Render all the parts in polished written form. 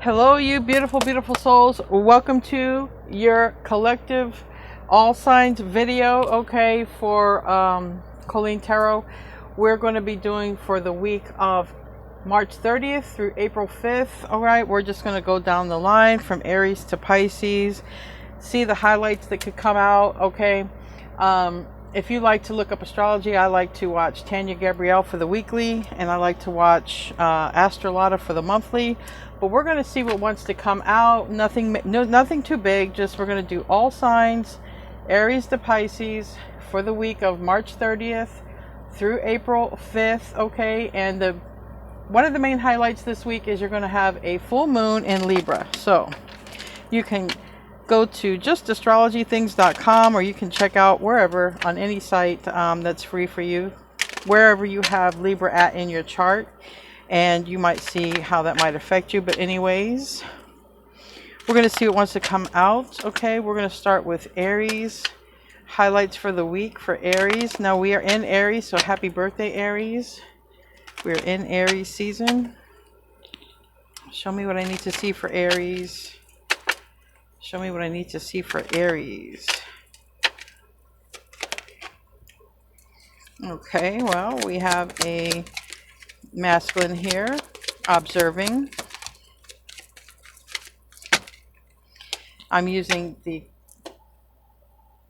Hello, you beautiful, beautiful souls. Welcome to your collective all signs video, okay, for Colleen Tarot. We're going to be doing for the week of March 30th through April 5th. All right, we're just going to go down the line from Aries to Pisces, see the highlights that could come out, okay. If you like to look up astrology, I like to watch Tanya Gabrielle for the weekly, and I like to watch Astrolotta for the monthly. But we're going to see what wants to come out. Nothing too big. Just we're going to do all signs, Aries to Pisces, for the week of March 30th through April 5th. Okay, and one of the main highlights this week is you're going to have a full moon in Libra. So you can go to justastrologythings.com, or you can check out wherever on any site that's free for you, wherever you have Libra at in your chart, and you might see how that might affect you. But anyways, we're going to see what wants to come out. Okay, we're going to start with Aries. Highlights for the week for Aries. Now we are in Aries, so happy birthday, Aries. We're in Aries season. Show me what I need to see for Aries. Show me what I need to see for Aries. Okay, well, we have a masculine here, observing. I'm using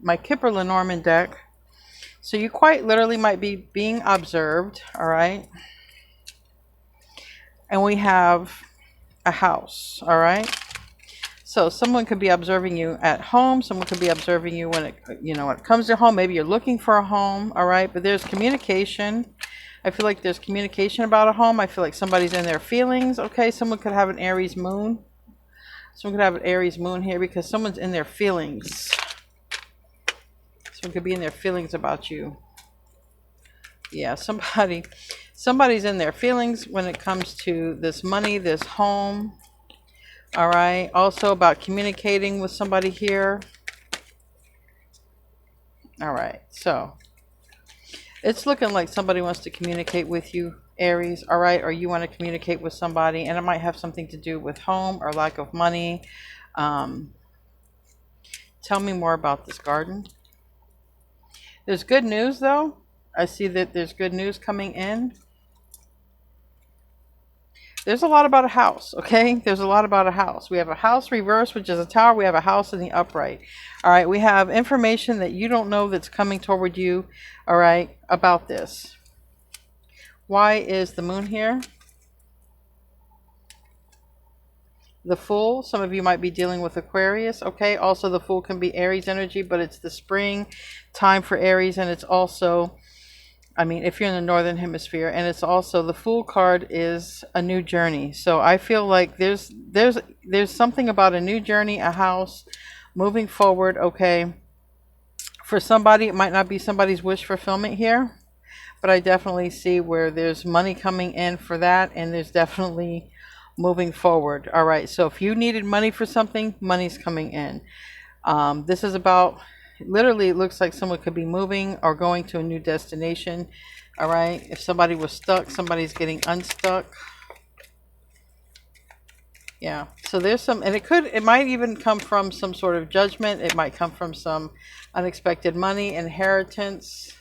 my Kipper-Lenormand deck. So you quite literally might be being observed, all right? And we have a house, all right? So someone could be observing you at home. Someone could be observing you when it comes to home. Maybe you're looking for a home, all right? But there's communication. I feel like there's communication about a home. I feel like somebody's in their feelings, okay? Someone could have an Aries moon. Someone could have an Aries moon here because someone's in their feelings. Someone could be in their feelings about you. Yeah, somebody's in their feelings when it comes to this money, this home. All right, also about communicating with somebody here. All right, so it's looking like somebody wants to communicate with you, Aries, all right, or you want to communicate with somebody, and it might have something to do with home or lack of money. Tell me more about this garden. There's good news, though. I see that there's good news coming in. There's a lot about a house, okay? There's a lot about a house. We have a house reverse, which is a tower. We have a house in the upright. All right, we have information that you don't know that's coming toward you, all right, about this. Why is the moon here? The Fool. Some of you might be dealing with Aquarius, okay? Also, the Fool can be Aries energy, but it's the spring time for Aries, and it's also, I mean, if you're in the northern hemisphere, and it's also, the Fool card is a new journey. So I feel like there's something about a new journey, a house, moving forward, okay? For somebody, it might not be somebody's wish fulfillment here, but I definitely see where there's money coming in for that, and there's definitely moving forward. All right, so if you needed money for something, money's coming in. This is about, literally, it looks like someone could be moving or going to a new destination. All right, if somebody was stuck, somebody's getting unstuck. Yeah, so there's some, and it might even come from some sort of judgment. It might come from some unexpected money, inheritance.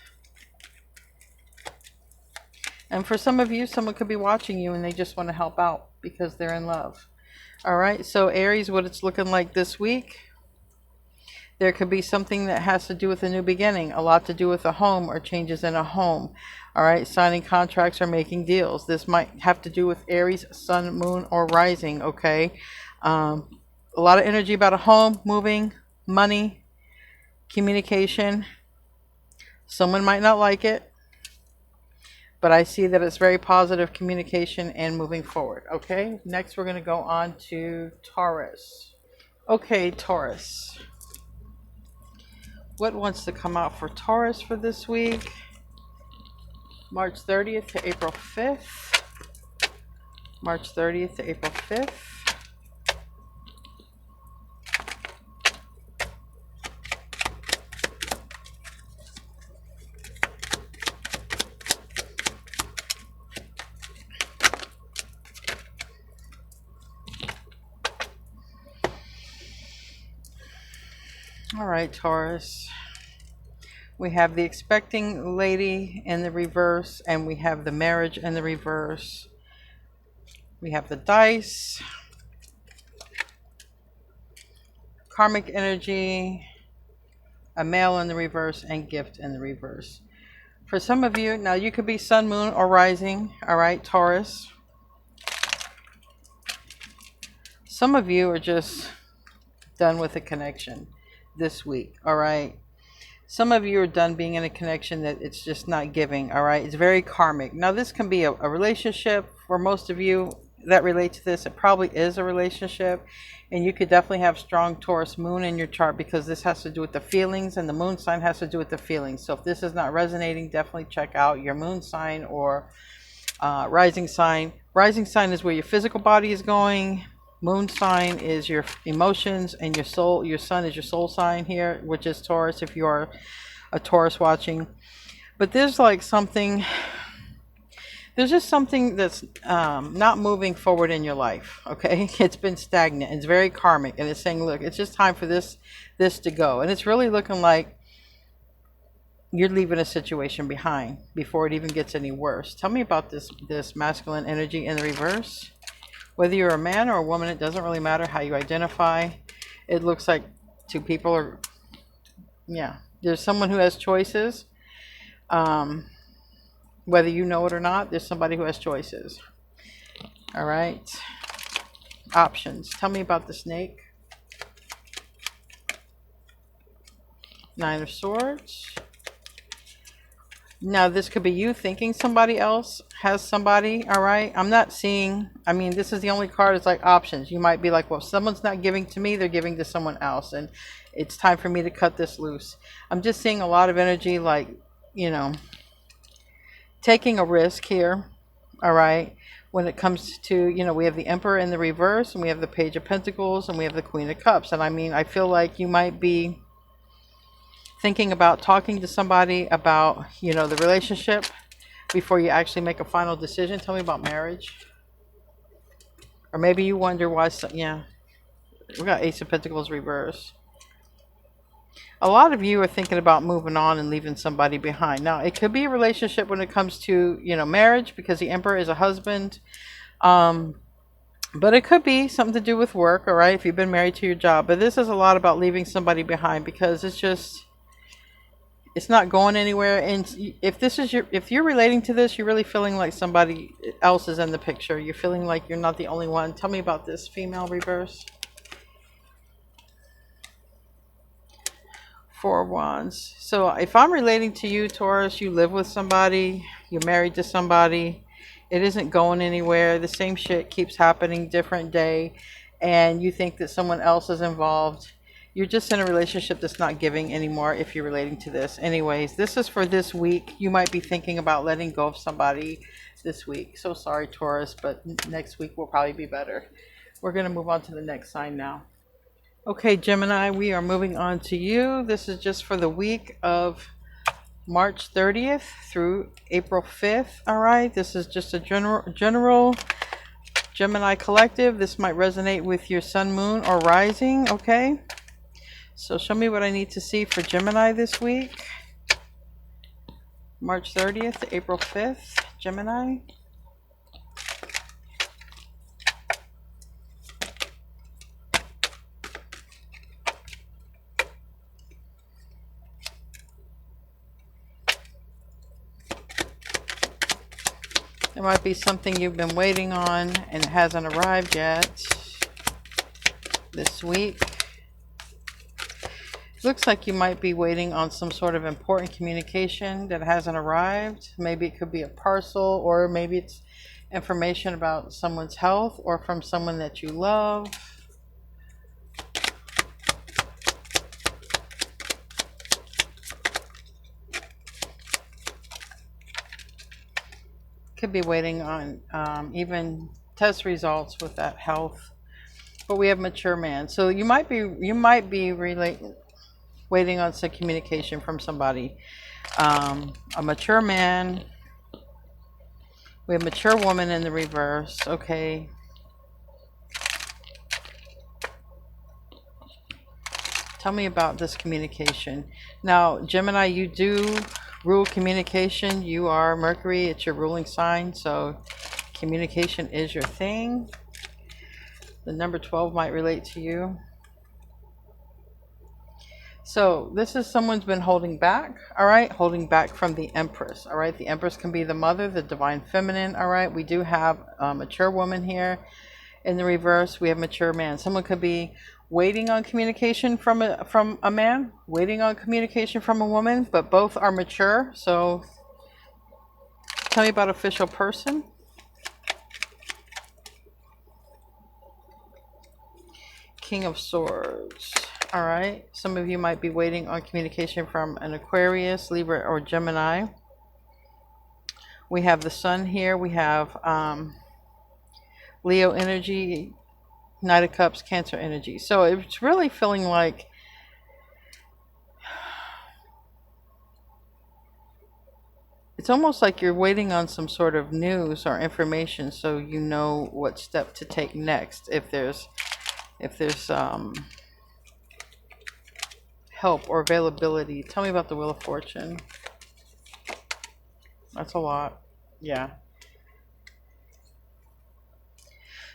And for some of you, someone could be watching you and they just want to help out because they're in love. All right, so Aries, what it's looking like this week. There could be something that has to do with a new beginning, a lot to do with a home or changes in a home. All right, signing contracts or making deals. This might have to do with Aries, sun, moon, or rising, okay? A lot of energy about a home, moving, money, communication. Someone might not like it, but I see that it's very positive communication and moving forward, okay? Next, we're going to go on to Taurus. Okay, Taurus. What wants to come out for Taurus for this week? March 30th to April 5th. March 30th to April 5th. All right, Taurus. We have the expecting lady in the reverse, and we have the marriage in the reverse. We have the dice, karmic energy, a male in the reverse, and gift in the reverse. For some of you, now you could be sun, moon, or rising, all right, Taurus. Some of you are just done with a connection this week, all right? Some of you are done being in a connection that it's just not giving, all right? It's very karmic. Now, this can be a relationship. For most of you that relate to this, it probably is a relationship. And you could definitely have strong Taurus moon in your chart because this has to do with the feelings, and the moon sign has to do with the feelings. So if this is not resonating, definitely check out your moon sign or rising sign. Rising sign is where your physical body is going. Moon sign is your emotions, and your soul. Your sun is your soul sign here, which is Taurus if you are a Taurus watching. But there's like something, there's just something that's not moving forward in your life, okay? It's been stagnant. It's very karmic, and it's saying, look, it's just time for this to go. And it's really looking like you're leaving a situation behind before it even gets any worse. Tell me about this masculine energy in the reverse. Whether you're a man or a woman, it doesn't really matter how you identify. It looks like two people are, yeah, there's someone who has choices. Whether you know it or not, there's somebody who has choices. All right. Options. Tell me about the snake. Nine of Swords. Now, this could be you thinking somebody else has somebody, all right? I'm not seeing, I mean, this is the only card. It's like options. You might be like, well, if someone's not giving to me, they're giving to someone else, and it's time for me to cut this loose. I'm just seeing a lot of energy, like, you know, taking a risk here, all right? When it comes to, you know, we have the Emperor in the reverse, and we have the Page of Pentacles, and we have the Queen of Cups. And I mean, I feel like you might be thinking about talking to somebody about, you know, the relationship before you actually make a final decision. Tell me about marriage. Or maybe you wonder why, yeah, we got Ace of Pentacles reverse. A lot of you are thinking about moving on and leaving somebody behind. Now, it could be a relationship when it comes to, you know, marriage, because the Emperor is a husband. But it could be something to do with work, all right, if you've been married to your job. But this is a lot about leaving somebody behind, because it's just, it's not going anywhere. And if this is if you're relating to this, you're really feeling like somebody else is in the picture. You're feeling like you're not the only one. Tell me about this female reverse. Four of Wands. So if I'm relating to you, Taurus, you live with somebody, you're married to somebody, it isn't going anywhere. The same shit keeps happening, different day, and you think that someone else is involved. You're just in a relationship that's not giving anymore if you're relating to this. Anyways, this is for this week. You might be thinking about letting go of somebody this week. So sorry, Taurus, but next week will probably be better. We're going to move on to the next sign now. Okay, Gemini, we are moving on to you. This is just for the week of March 30th through April 5th. All right, this is just a general Gemini collective. This might resonate with your sun, moon, or rising. Okay. So show me what I need to see for Gemini this week. March 30th to April 5th, Gemini. There might be something you've been waiting on and it hasn't arrived yet this week. Looks like you might be waiting on some sort of important communication that hasn't arrived. Maybe it could be a parcel, or maybe it's information about someone's health or from someone that you love. Could be waiting on even test results with that health. But we have mature man. So you might be waiting on some communication from somebody. A mature man. We have mature woman in the reverse. Okay. Tell me about this communication. Now, Gemini, you do rule communication. You are Mercury. It's your ruling sign. So communication is your thing. The number 12 might relate to you. So this is someone's been holding back, all right? Holding back from the Empress, all right? The Empress can be the mother, the divine feminine, all right? We do have a mature woman here. In the reverse, we have mature man. Someone could be waiting on communication from a man, waiting on communication from a woman, but both are mature. So tell me about official person. King of Swords. All right. Some of you might be waiting on communication from an Aquarius, Libra, or Gemini. We have the Sun here. We have Leo energy, Knight of Cups, Cancer energy. So it's really feeling like it's almost like you're waiting on some sort of news or information so you know what step to take next. If there's help or availability. Tell me about the Wheel of Fortune. That's a lot. Yeah.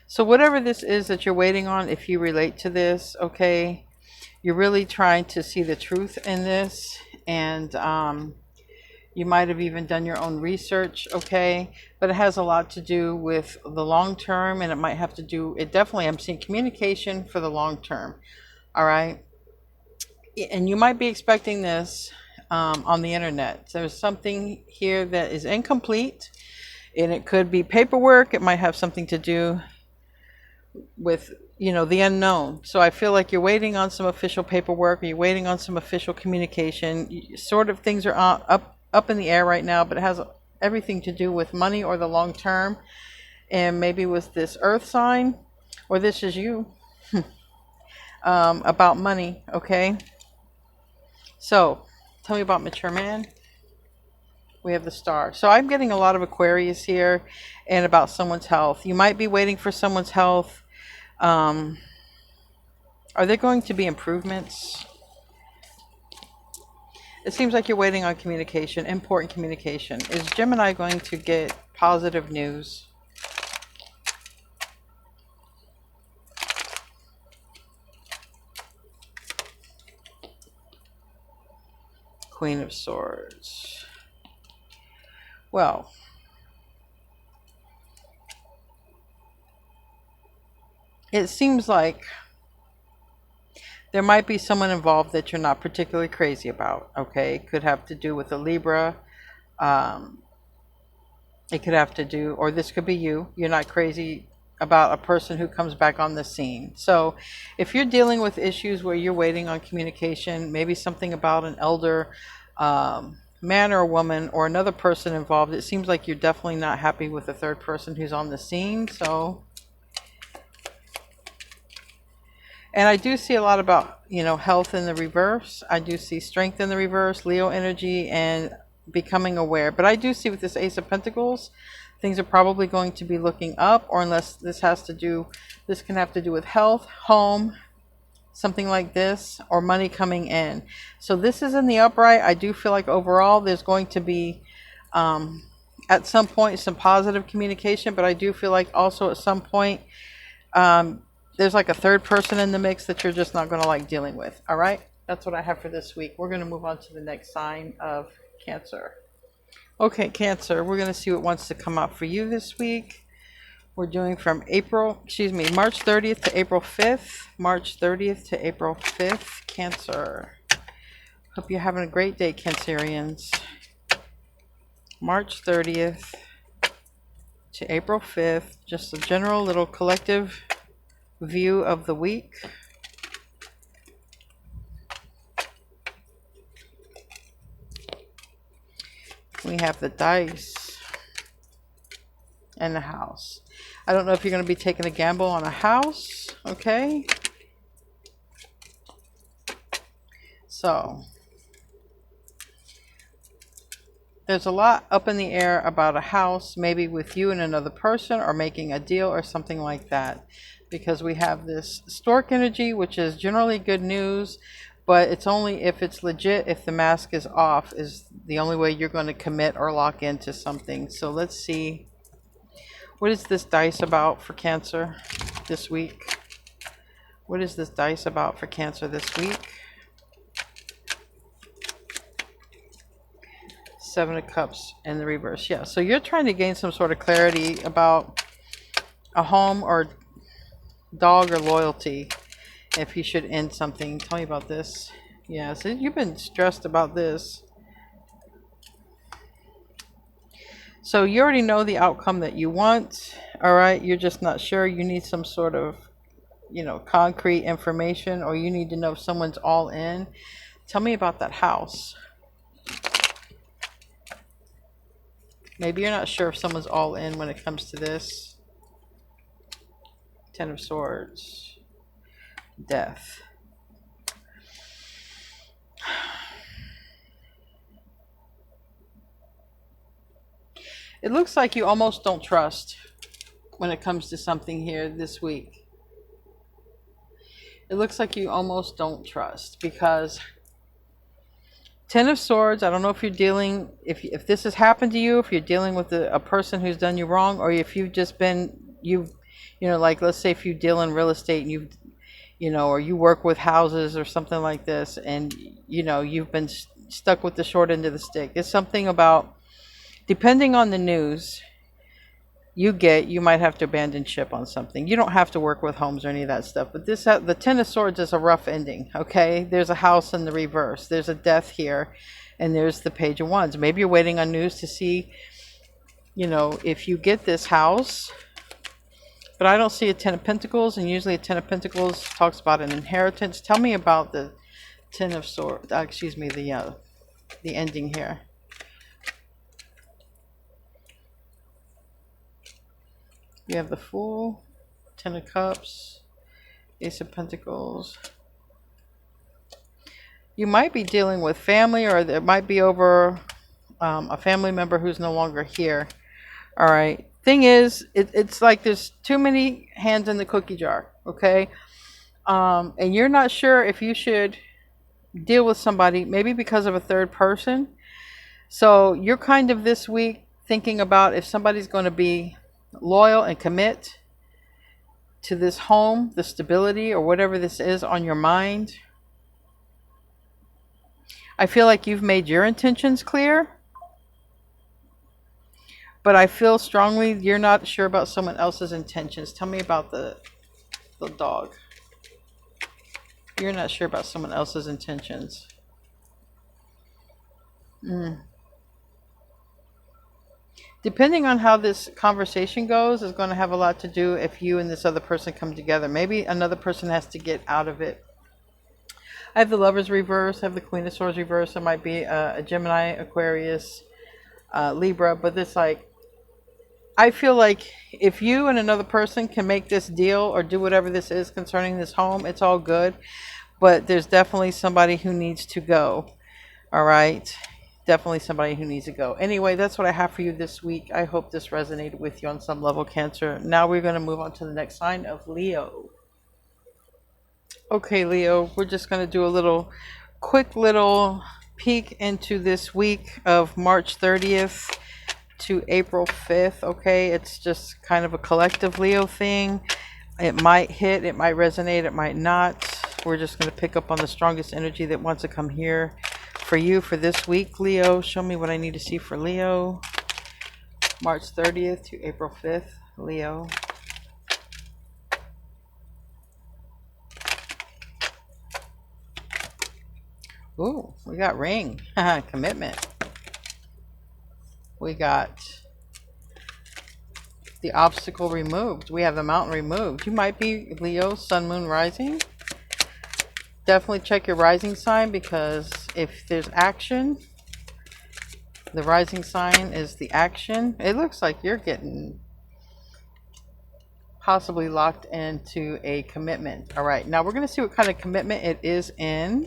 So whatever this is that you're waiting on, if you relate to this, okay, you're really trying to see the truth in this, and you might have even done your own research, okay, but it has a lot to do with the long term, and it might have to do, it definitely, I'm seeing communication for the long term, all right, and you might be expecting this on the internet. There's something here that is incomplete, and it could be paperwork. It might have something to do with, you know, the unknown. So I feel like you're waiting on some official paperwork, or you're waiting on some official communication. Sort of things are up in the air right now, but it has everything to do with money or the long term, and maybe with this earth sign, or this is you, about money, okay? So tell me about mature man. We have the Star. So I'm getting a lot of Aquarius here, and about someone's health. You might be waiting for someone's health. Are there going to be improvements? It seems like you're waiting on communication, important communication. Is Gemini going to get positive news? Queen of Swords. Well, it seems like there might be someone involved that you're not particularly crazy about, okay? It could have to do with a Libra. It could have to do, or this could be you. You're not crazy about a person who comes back on the scene. So if you're dealing with issues where you're waiting on communication, maybe something about an elder man or woman or another person involved, it seems like you're definitely not happy with the third person who's on the scene. So, and I do see a lot about, you know, health in the reverse. I do see strength in the reverse, Leo energy, and becoming aware. But I do see with this Ace of Pentacles, things are probably going to be looking up, or unless this has to do, this can have to do with health, home, something like this, or money coming in. So this is in the upright. I do feel like overall there's going to be at some point some positive communication, but I do feel like also at some point there's like a third person in the mix that you're just not going to like dealing with. All right, that's what I have for this week. We're going to move on to the next sign of Cancer. Okay, Cancer, we're going to see what wants to come out for you this week. We're doing from March 30th to April 5th. March 30th to April 5th, Cancer. Hope you're having a great day, Cancerians. March 30th to April 5th. Just a general little collective view of the week. We have the dice and the house. I don't know if you're going to be taking a gamble on a house, okay? So, there's a lot up in the air about a house, maybe with you and another person, or making a deal or something like that. Because we have this stork energy, which is generally good news, But it's only if it's legit, if the mask is off, is the only way you're going to commit or lock into something. So let's see. What is this dice about for Cancer this week? What is this dice about for Cancer this week? Seven of Cups in the reverse. Yeah, so you're trying to gain some sort of clarity about a home or dog or loyalty. If you should end something. Tell me about this. Yeah, so you've been stressed about this. So you already know the outcome that you want. All right, you're just not sure. You need some sort of, you know, concrete information, or you need to know if someone's all in. Tell me about that house. Maybe you're not sure if someone's all in when it comes to this. Ten of Swords. Death. It looks like you almost don't trust when it comes to something here this week. It looks like you almost don't trust because Ten of Swords, I don't know if you're dealing, if this has happened to you, if you're dealing with a person who's done you wrong, or if you've just been, you know, like let's say if you deal in real estate and you know, or you work with houses or something like this, and you know, you've been stuck with the short end of the stick. It's something about, depending on the news you get, you might have to abandon ship on something. You don't have to work with homes or any of that stuff, but this, the Ten of Swords is a rough ending. Okay, there's a house in the reverse, there's a death here, and there's the Page of Wands. Maybe you're waiting on news to see, you know, if you get this house, but I don't see a Ten of Pentacles, and usually a Ten of Pentacles talks about an inheritance. Tell me about the Ten of Swords, excuse me, the ending here. We have the Fool, Ten of Cups, Ace of Pentacles. You might be dealing with family, or there might be over a family member who's no longer here. All right. Thing is, it's like there's too many hands in the cookie jar, okay? And you're not sure if you should deal with somebody, maybe because of a third person. So you're kind of this week thinking about if somebody's going to be loyal and commit to this home, the stability or whatever this is on your mind. I feel like you've made your intentions clear, but I feel strongly you're not sure about someone else's intentions. Tell me about the dog. You're not sure about someone else's intentions. Depending on how this conversation goes is going to have a lot to do if you and this other person come together. Maybe another person has to get out of it. I have the Lovers reverse. I have the Queen of Swords reverse. It might be a Gemini, Aquarius, Libra. But it's like, I feel like if you and another person can make this deal or do whatever this is concerning this home, it's all good. But there's definitely somebody who needs to go. All right. Definitely somebody who needs to go. Anyway, that's what I have for you this week. I hope this resonated with you on some level, Cancer. Now we're going to move on to the next sign of Leo. Okay, Leo, we're just going to do a quick little peek into this week of March 30th to April 5th. Okay, it's just kind of a collective Leo thing. It might hit, it might resonate, it might not. We're just going to pick up on the strongest energy that wants to come here for you for this week, Leo. Show me what I need to see for Leo. March 30th to April 5th, Leo. Ooh, we got ring. Commitment. We got the obstacle removed. We have the mountain removed. You might be Leo, Sun, Moon, Rising. Definitely check your rising sign, because if there's action, the rising sign is the action. It looks like you're getting possibly locked into a commitment. All right, now we're going to see what kind of commitment it is in.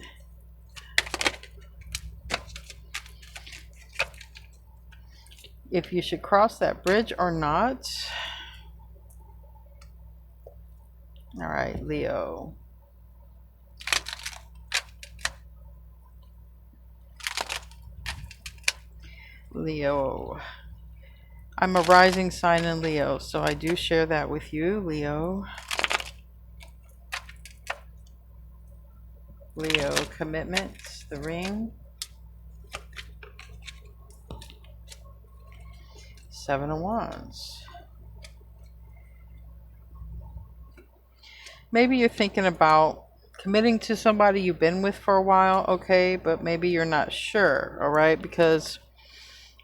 If you should cross that bridge or not. All right, Leo. Leo. I'm a rising sign in Leo, so I do share that with you, Leo. Leo, commitments, the ring. 7 of Wands. Maybe you're thinking about committing to somebody you've been with for a while, okay, but maybe you're not sure, all right, because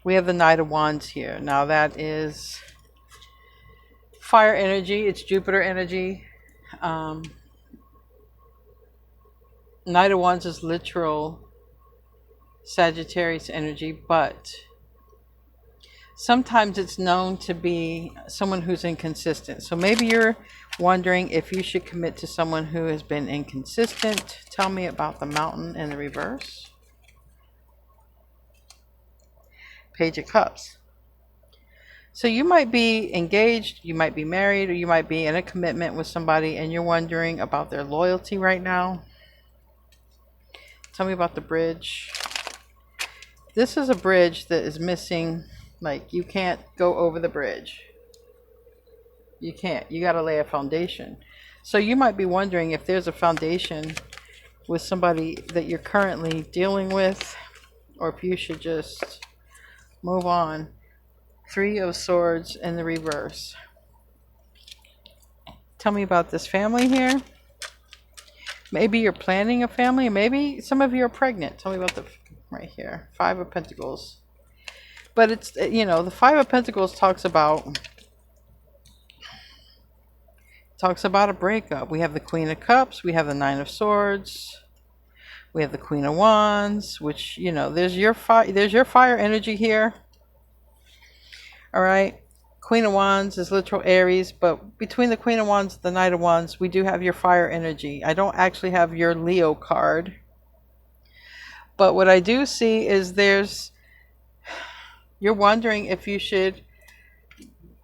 we have the Knight of Wands here. Now that is fire energy, it's Jupiter energy. Knight of Wands is literal Sagittarius energy, but sometimes it's known to be someone who's inconsistent. So maybe you're wondering if you should commit to someone who has been inconsistent. Tell me about the Mountain in the reverse. Page of Cups. So you might be engaged, you might be married, or you might be in a commitment with somebody and you're wondering about their loyalty right now. Tell me about the bridge. This is a bridge that is missing. Like, you can't go over the bridge. You can't. You got to lay a foundation. So you might be wondering if there's a foundation with somebody that you're currently dealing with, or if you should just move on. 3 of Swords in the reverse. Tell me about this family here. Maybe you're planning a family. Maybe some of you are pregnant. Tell me about the right here. 5 of Pentacles. But it's, you know, the 5 of Pentacles talks about a breakup. We have the Queen of Cups. We have the 9 of Swords. We have the Queen of Wands, which, you know, there's your fire energy here. All right. Queen of Wands is literal Aries, but between the Queen of Wands and the Knight of Wands, we do have your fire energy. I don't actually have your Leo card. But what I do see is you're wondering if you should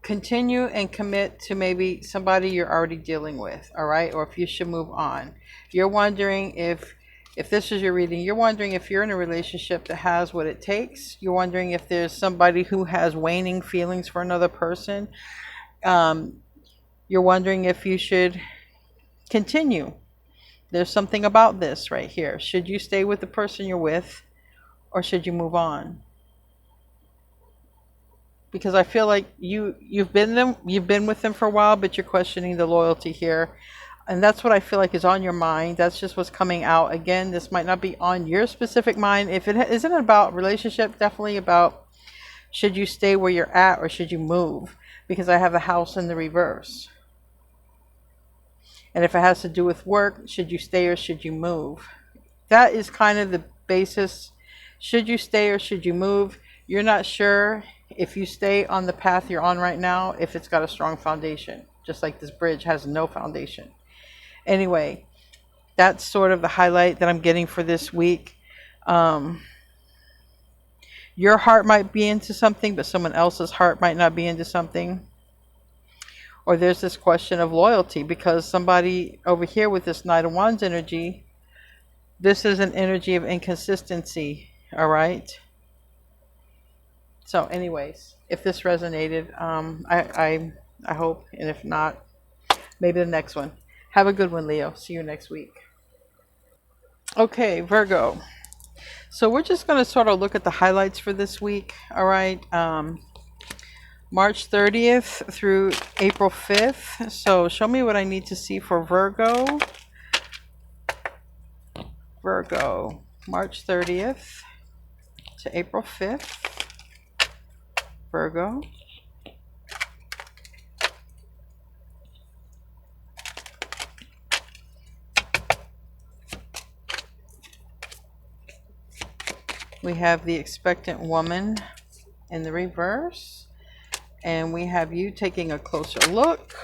continue and commit to maybe somebody you're already dealing with, all right? Or if you should move on. You're wondering if this is your reading, you're wondering if you're in a relationship that has what it takes. You're wondering if there's somebody who has waning feelings for another person. You're wondering if you should continue. There's something about this right here. Should you stay with the person you're with, or should you move on? Because I feel like you've been with them for a while, but you're questioning the loyalty here. And that's what I feel like is on your mind. That's just what's coming out. Again, this might not be on your specific mind. If it isn't about relationship, definitely about should you stay where you're at or should you move? Because I have the House in the reverse. And if it has to do with work, should you stay or should you move? That is kind of the basis. Should you stay or should you move? You're not sure if you stay on the path you're on right now, if it's got a strong foundation, just like this bridge has no foundation. Anyway, that's sort of the highlight that I'm getting for this week. Your heart might be into something, but someone else's heart might not be into something. Or there's this question of loyalty, because somebody over here with this Knight of Wands energy, this is an energy of inconsistency, all right? So anyways, if this resonated, I hope, and if not, maybe the next one. Have a good one, Leo. See you next week. Okay, Virgo. So we're just going to sort of look at the highlights for this week, all right? March 30th through April 5th. So show me what I need to see for Virgo. Virgo, March 30th to April 5th. Virgo. We have the expectant woman in the reverse. And we have you taking a closer look.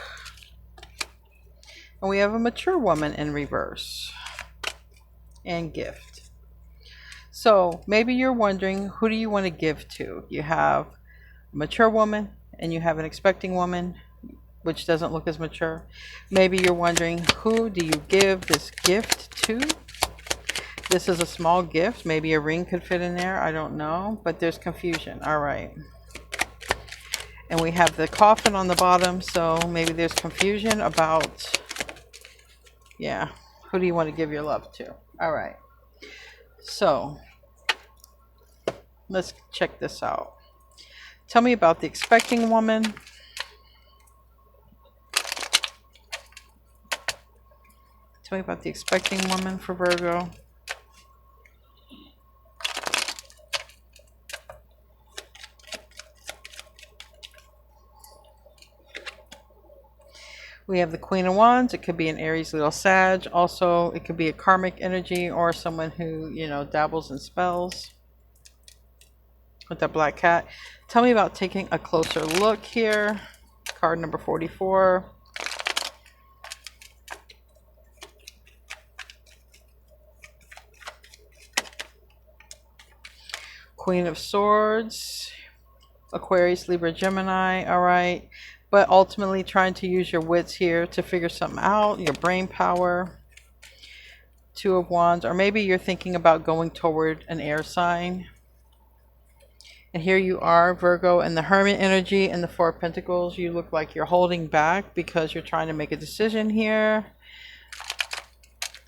And we have a mature woman in reverse. And gift. So maybe you're wondering, who do you want to give to? You have a mature woman and you have an expecting woman, which doesn't look as mature. Maybe you're wondering, who do you give this gift to? This is a small gift. Maybe a ring could fit in there. I don't know. But there's confusion. All right. And we have the coffin on the bottom. So maybe there's confusion about, yeah, who do you want to give your love to? All right. So let's check this out. Tell me about the expecting woman. Tell me about the expecting woman for Virgo. We have the Queen of Wands. It could be an Aries, Leo, Sag. Also, it could be a karmic energy or someone who, you know, dabbles in spells. With that black cat. Tell me about taking a closer look here. Card number 44. Queen of Swords. Aquarius, Libra, Gemini. All right. But ultimately trying to use your wits here to figure something out. Your brain power. Two of Wands. Or maybe you're thinking about going toward an air sign. And here you are, Virgo, and the Hermit energy and the Four of Pentacles. You look like you're holding back because you're trying to make a decision here.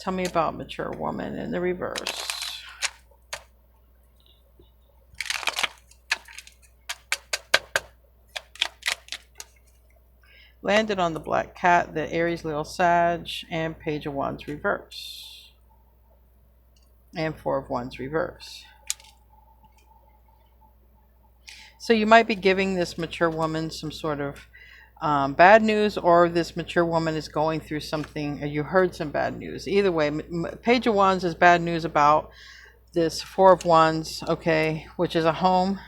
Tell me about mature woman in the reverse. Landed on the black cat, the Aries, Leo, Sag, and Page of Wands reverse. And Four of Wands reverse. So you might be giving this mature woman some sort of bad news, or this mature woman is going through something, or you heard some bad news. Either way, Page of Wands is bad news about this Four of Wands, okay, which is a home.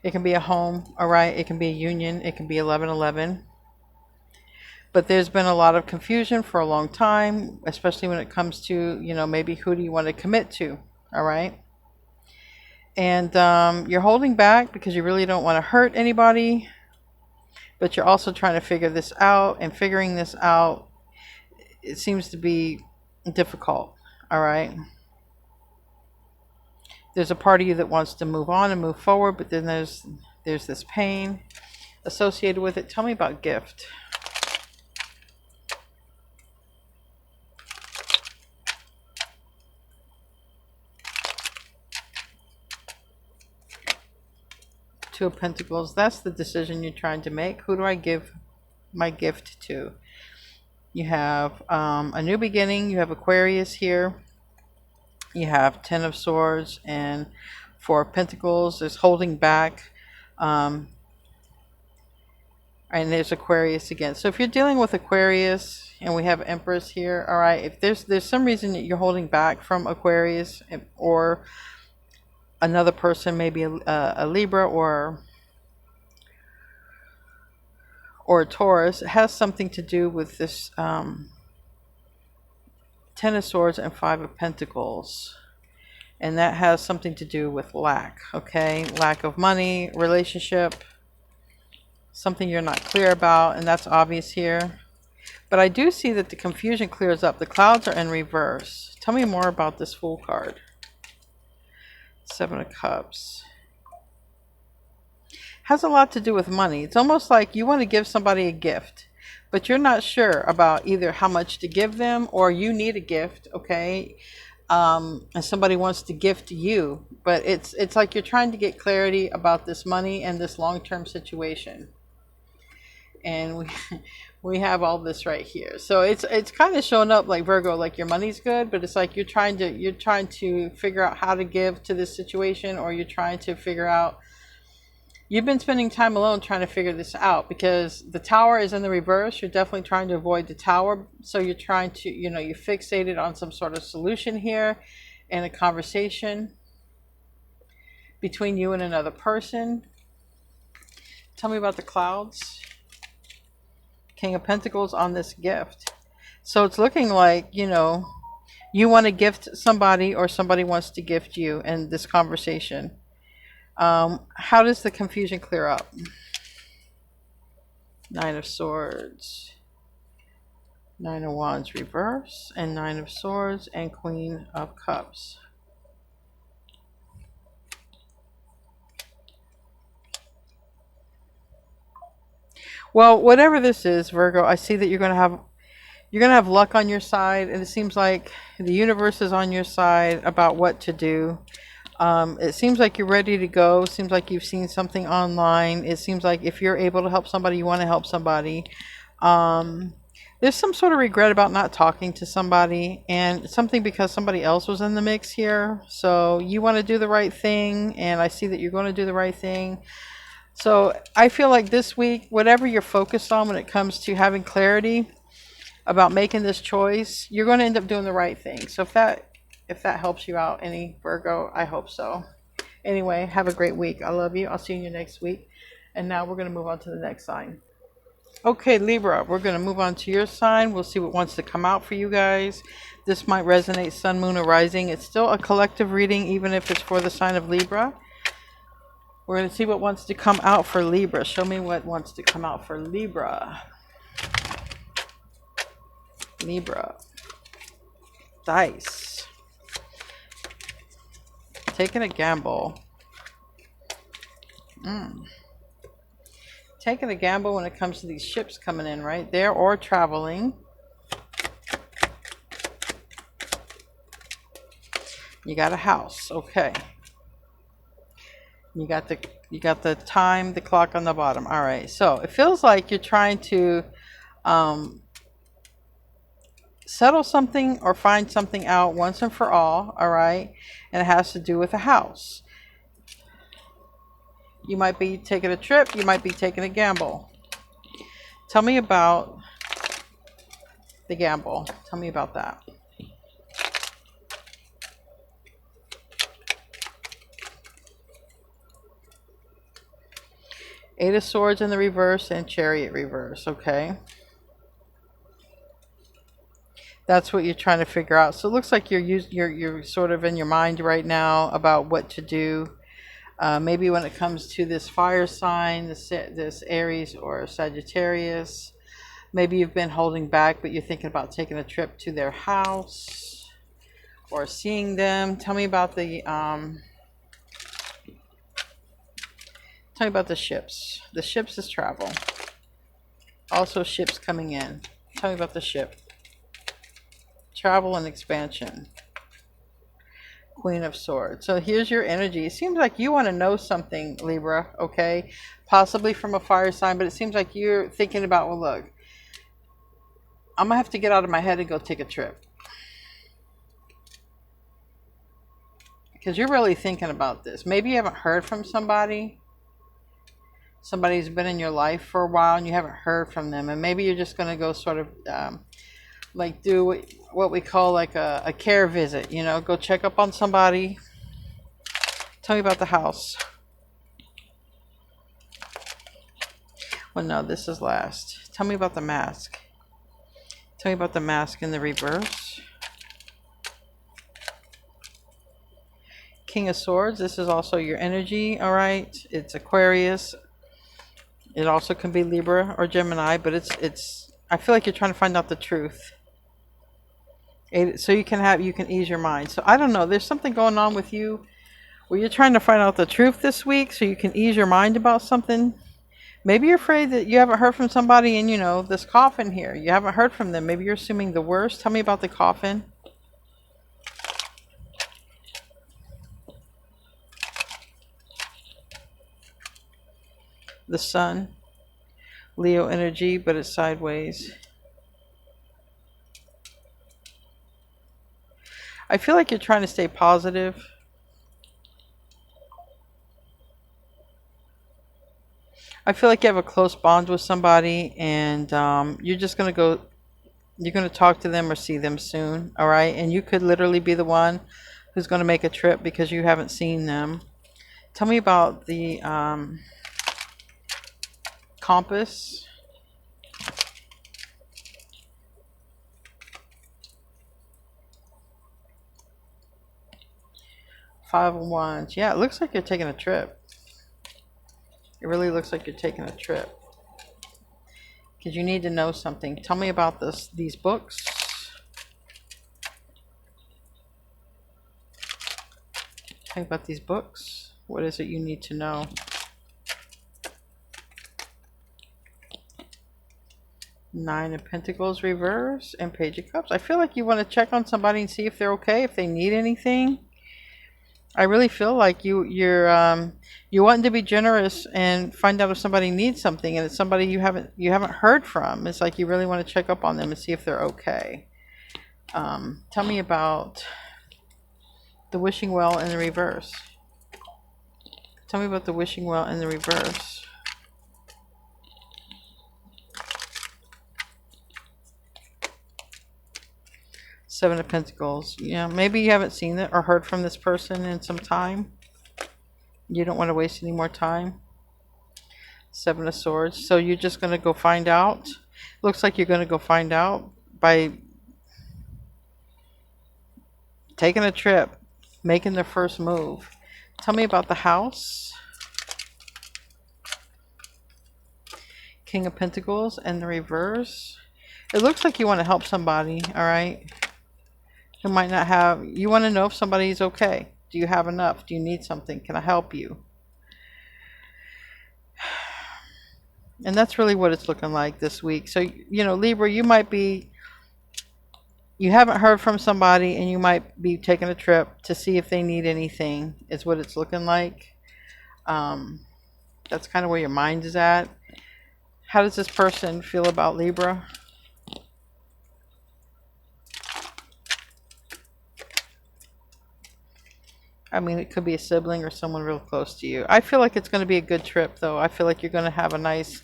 It can be a home, all right. It can be a union. It can be 1111. But there's been a lot of confusion for a long time, especially when it comes to, you know, maybe who do you want to commit to, all right? And you're holding back because you really don't want to hurt anybody. But you're also trying to figure this out. And figuring this out, it seems to be difficult. All right. There's a part of you that wants to move on and move forward. But then there's this pain associated with it. Tell me about gift. Two of Pentacles. That's the decision you're trying to make. Who do I give my gift to? You have a new beginning. You have Aquarius here. You have Ten of Swords and Four of Pentacles. There's holding back. And there's Aquarius again. So if you're dealing with Aquarius, and we have Empress here, all right, if there's some reason that you're holding back from Aquarius, or another person, maybe a Libra or a Taurus, it has something to do with this Ten of Swords and Five of Pentacles. And that has something to do with lack, okay? Lack of money, relationship, something you're not clear about, and that's obvious here. But I do see that the confusion clears up. The clouds are in reverse. Tell me more about this Fool card. Seven of Cups. Has a lot to do with money. It's almost like you want to give somebody a gift, but you're not sure about either how much to give them, or you need a gift, okay? And somebody wants to gift you, but it's like you're trying to get clarity about this money and this long-term situation. And we have all this right here. So it's kind of showing up like Virgo, like your money's good, but it's like you're trying to figure out how to give to this situation, or you're trying to figure out, you've been spending time alone trying to figure this out, because the Tower is in the reverse. You're definitely trying to avoid the Tower. So you're trying to, you know, you're fixated on some sort of solution here and a conversation between you and another person. Tell me about the clouds. King of Pentacles on this gift. So it's looking like, you know, you want to gift somebody, or somebody wants to gift you in this conversation. How does the confusion clear up? Nine of Swords. Nine of Wands reverse, and Nine of Swords, and Queen of Cups. Well, whatever this is, Virgo, I see that you're going to have luck on your side, and it seems like the universe is on your side about what to do. It seems like you're ready to go. It seems like you've seen something online. It seems like if you're able to help somebody, you want to help somebody. There's some sort of regret about not talking to somebody, and something because somebody else was in the mix here. So you want to do the right thing, and I see that you're going to do the right thing. So I feel like this week, whatever you're focused on when it comes to having clarity about making this choice, you're going to end up doing the right thing. So if that helps you out any, Virgo, I hope so. Anyway, have a great week. I love you. I'll see you next week. And now we're going to move on to the next sign. Okay, Libra, we're going to move on to your sign. We'll see what wants to come out for you guys. This might resonate, Sun, Moon, or Rising. It's still a collective reading, even if it's for the sign of Libra. We're going to see what wants to come out for Libra. Show me what wants to come out for Libra. Libra. Dice. Taking a gamble. Taking a gamble when it comes to these ships coming in right there or traveling. You got a house. Okay. You got the time, the clock on the bottom. All right. So it feels like you're trying to settle something or find something out once and for all. All right. And it has to do with a house. You might be taking a trip. You might be taking a gamble. Tell me about the gamble. Tell me about that. Eight of Swords in the reverse and Chariot reverse. Okay. That's what you're trying to figure out. So it looks like you're sort of in your mind right now about what to do. Maybe when it comes to this fire sign, this Aries or Sagittarius, maybe you've been holding back, but you're thinking about taking a trip to their house or seeing them. Tell me about the ships. The ships is travel. Also ships coming in. Tell me about the ship. Travel and expansion. Queen of Swords. So here's your energy. It seems like you want to know something, Libra, okay? Possibly from a fire sign, but it seems like you're thinking about, well, look, I'm going to have to get out of my head and go take a trip. Because you're really thinking about this. Maybe you haven't heard from somebody. Somebody's been in your life for a while and you haven't heard from them. And maybe you're just going to go sort of like do what we call like a care visit, you know, go check up on somebody. Tell me about the house. Well, no, this is last. Tell me about the mask. Tell me about the mask in the reverse. King of Swords. This is also your energy, all right? It's Aquarius. It also can be Libra or Gemini, but it's I feel like you're trying to find out the truth. So you can ease your mind. So I don't know, there's something going on with you where you're trying to find out the truth this week so you can ease your mind about something. Maybe you're afraid that you haven't heard from somebody in, you know, this coffin here. You haven't heard from them. Maybe you're assuming the worst. Tell me about the coffin. The sun. Leo energy, but it's sideways. I feel like you're trying to stay positive. I feel like you have a close bond with somebody, and you're just going to go, you're going to talk to them or see them soon, all right? And you could literally be the one who's going to make a trip because you haven't seen them. Tell me about the compass. Five of Wands. Yeah, it looks like you're taking a trip. It really looks like you're taking a trip. because you need to know something. Tell me about these books. Tell me about these books. What is it you need to know? Nine of Pentacles reverse and Page of Cups. I feel like you want to check on somebody and see if they're okay, if they need anything. I really feel like you're wanting to be generous and find out if somebody needs something, and it's somebody you haven't heard from. It's like you really want to check up on them and see if they're okay. Tell me about the wishing well in the reverse. Tell me about the wishing well in the reverse. Seven of Pentacles. Yeah, maybe you haven't seen it or heard from this person in some time. You don't want to waste any more time. Seven of Swords. So you're just going to go find out. Looks like you're going to go find out by taking a trip, making the first move. Tell me about the house. King of Pentacles and the reverse. It looks like you want to help somebody, all right? Who might not have, you want to know if somebody's okay. Do you have enough? Do you need something? Can I help you? And that's really what it's looking like this week. So, you know, Libra, you haven't heard from somebody and you might be taking a trip to see if they need anything, is what it's looking like. That's kind of where your mind is at. How does this person feel about Libra? I mean, it could be a sibling or someone real close to you. I feel like it's going to be a good trip, though. I feel like you're going to have a nice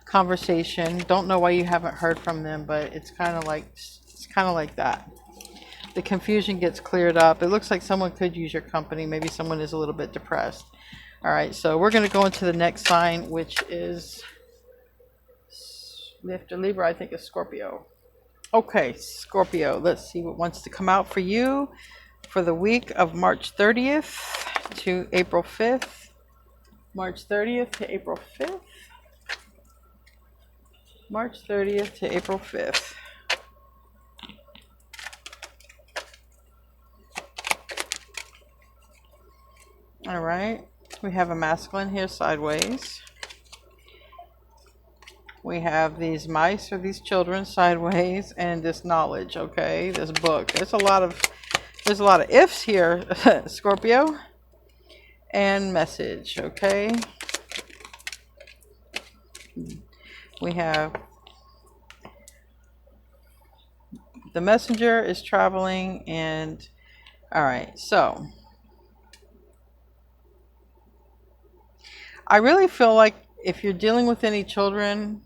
conversation. Don't know why you haven't heard from them, but it's kind of like that. The confusion gets cleared up. It looks like someone could use your company. Maybe someone is a little bit depressed. All right, so we're going to go into the next sign, which is after Libra, I think is Scorpio. Okay, Scorpio. Let's see what wants to come out for you for the week of March 30th to April 5th. March 30th to April 5th. March 30th to April 5th. All right. We have a masculine here sideways. We have these mice or these children sideways, and this knowledge, okay? This book. There's a lot of ifs here, Scorpio. And message, okay? We have the messenger is traveling, and all right, so I really feel like if you're dealing with any children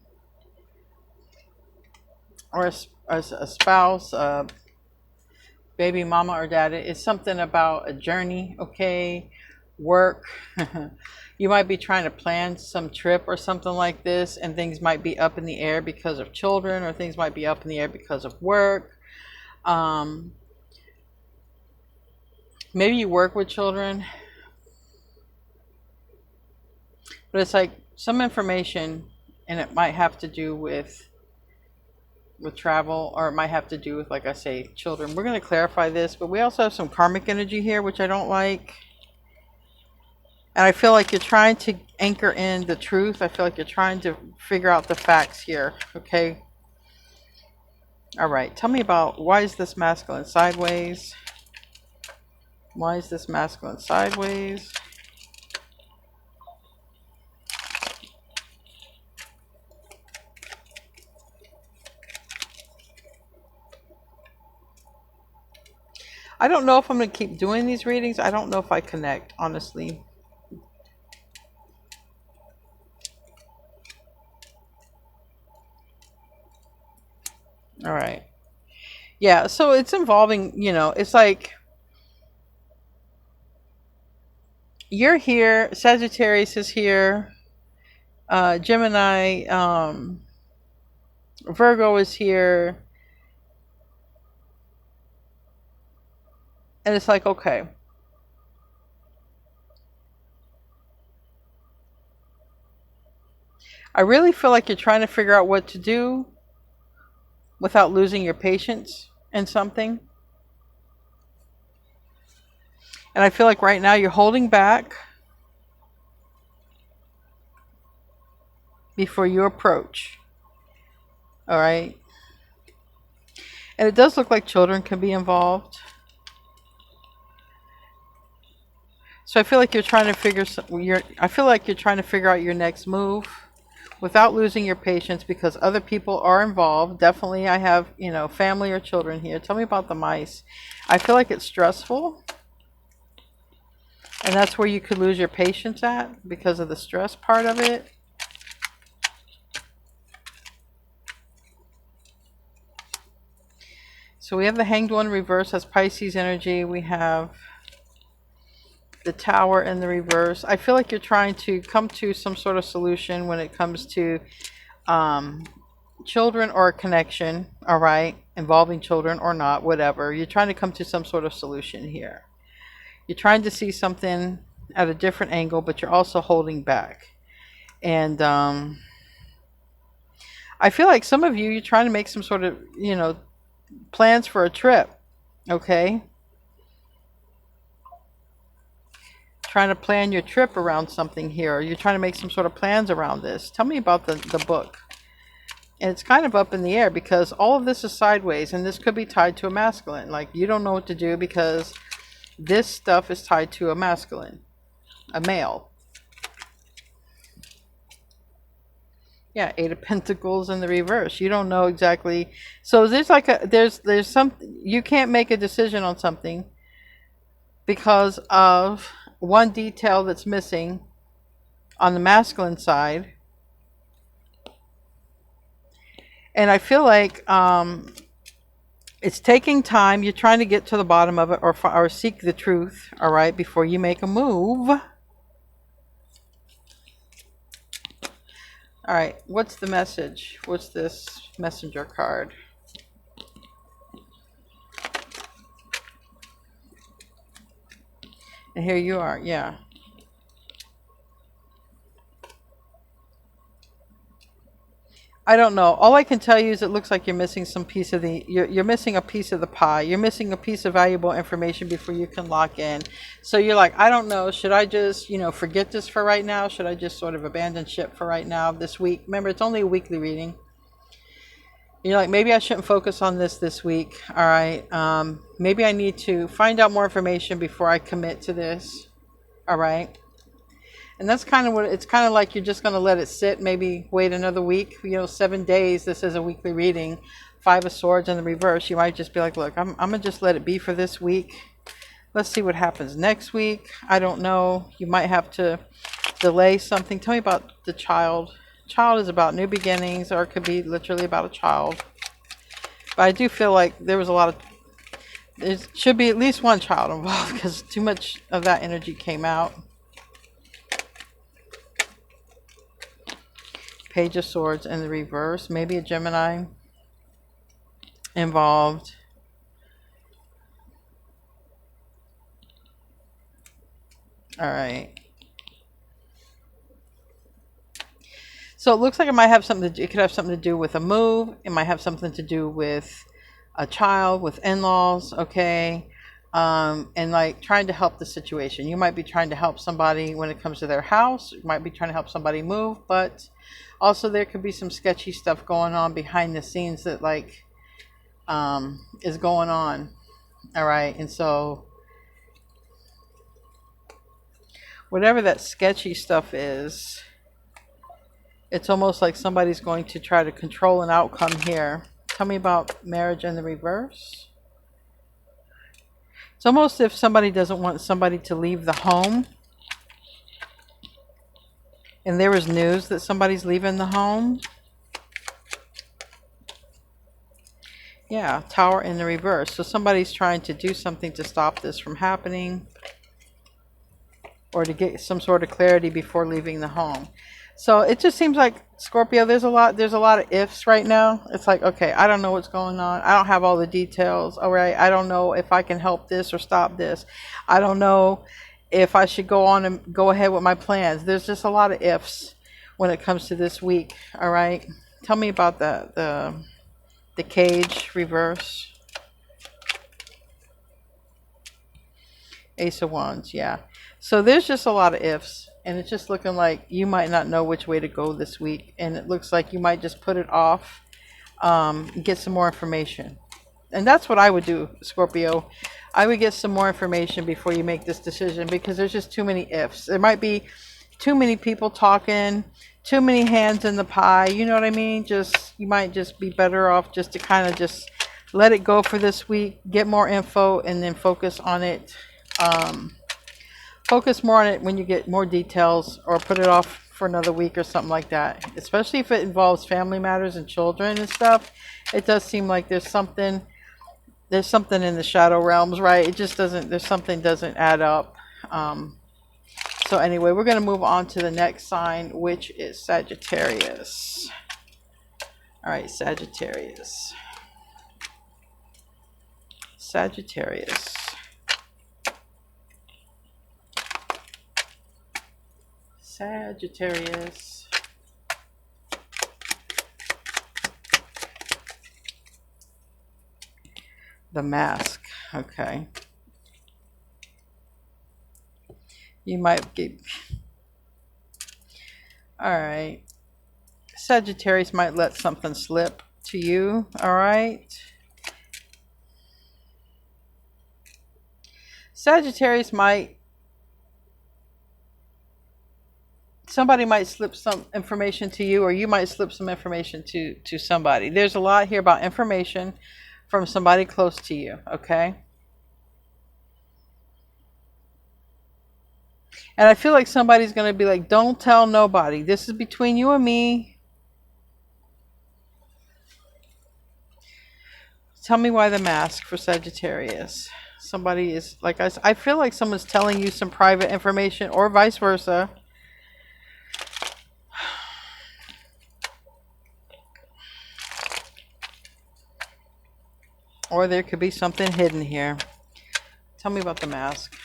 or a spouse, baby mama or daddy, it's something about a journey, okay? Work. You might be trying to plan some trip or something like this, and things might be up in the air because of children, or things might be up in the air because of work. Maybe you work with children, but it's like some information, and it might have to do with travel, or it might have to do with, like I say, children. We're going to clarify this, but we also have some karmic energy here, which I don't like. And I feel like you're trying to anchor in the truth. I feel like you're trying to figure out the facts here, okay? All right, tell me about, why is this masculine sideways? Why is this masculine sideways? I don't know if I'm going to keep doing these readings. I don't know if I connect, honestly. All right. Yeah, so it's involving, you know, it's like you're here, Sagittarius is here, Gemini, Virgo is here. And it's like, okay. I really feel like you're trying to figure out what to do without losing your patience in something. And I feel like right now you're holding back before you approach. All right. And it does look like children can be involved. So I feel like you're trying to figure out your next move without losing your patience, because other people are involved. Definitely I have, family or children here. Tell me about the mice. I feel like it's stressful. And that's where you could lose your patience at because of the stress part of it. So we have the Hanged One reverse as Pisces energy. We have the Tower in the reverse. I feel like you're trying to come to some sort of solution when it comes to children or a connection, all right, involving children or not, whatever. You're trying to come to some sort of solution here. You're trying to see something at a different angle, but you're also holding back. And I feel like some of you're trying to make some sort of, plans for a trip, okay? Trying to plan your trip around something here. Or you're trying to make some sort of plans around this. Tell me about the book. And it's kind of up in the air because all of this is sideways, and this could be tied to a masculine. Like, you don't know what to do because this stuff is tied to a masculine, a male. Yeah, Eight of Pentacles in the reverse. You don't know exactly. So there's like there's some, you can't make a decision on something because of one detail that's missing on the masculine side. And I feel like it's taking time. You're trying to get to the bottom of it, or seek the truth, all right, before you make a move. All right, what's the message? What's this messenger card? And here you are, yeah. I don't know. All I can tell you is it looks like you're missing some piece of the, you're missing a piece of the pie. You're missing a piece of valuable information before you can lock in. So you're like, I don't know. Should I just, forget this for right now? Should I just sort of abandon ship for right now this week? Remember, it's only a weekly reading. You're like, maybe I shouldn't focus on this week. All right. Maybe I need to find out more information before I commit to this. All right. And that's kind of what it's kind of like. You're just going to let it sit, maybe wait another week, 7 days. This is a weekly reading. Five of Swords in the reverse. You might just be like, look, I'm going to just let it be for this week. Let's see what happens next week. I don't know. You might have to delay something. Tell me about the child. Child is about new beginnings, or it could be literally about a child. But I do feel like there should be at least one child involved because too much of that energy came out. Page of Swords in the reverse. Maybe a Gemini involved. All right. So it looks like it might have something to do, it could have something to do with a move. It might have something to do with a child, with in-laws, okay? And like trying to help the situation. You might be trying to help somebody when it comes to their house. You might be trying to help somebody move, but also there could be some sketchy stuff going on behind the scenes that like is going on. All right. And so whatever that sketchy stuff is, it's almost like somebody's going to try to control an outcome here. Tell me about marriage in the reverse. It's almost if somebody doesn't want somebody to leave the home. And there was news that somebody's leaving the home. Yeah, Tower in the reverse. So somebody's trying to do something to stop this from happening, or to get some sort of clarity before leaving the home. So it just seems like, Scorpio, there's a lot of ifs right now. It's like, okay, I don't know what's going on. I don't have all the details. All right, I don't know if I can help this or stop this. I don't know if I should go on and go ahead with my plans. There's just a lot of ifs when it comes to this week. All right. Tell me about the cage reverse. Ace of Wands, yeah. So there's just a lot of ifs, and it's just looking like you might not know which way to go this week, and it looks like you might just put it off, get some more information. And that's what I would do, Scorpio. I would get some more information before you make this decision, because there's just too many ifs. There might be too many people talking, too many hands in the pie. You know what I mean? You might just be better off just to kind of just let it go for this week, get more info, and then focus on it. Focus more on it when you get more details, or put it off for another week or something like that. Especially if it involves family matters and children and stuff. It does seem like there's something in the shadow realms, right? It just doesn't, there's something doesn't add up. So anyway, we're going to move on to the next sign, which is Sagittarius. All right, Sagittarius. Sagittarius. Sagittarius. The Mask. Okay. You might get... All right. Sagittarius might let something slip to you. All right. Sagittarius might... Somebody might slip some information to you, or you might slip some information to somebody. There's a lot here about information from somebody close to you, okay? And I feel like somebody's going to be like, don't tell nobody. This is between you and me. Tell me why the Mask for Sagittarius. Somebody is, like I feel like someone's telling you some private information, or vice versa. Or there could be something hidden here. Tell me about the Mask.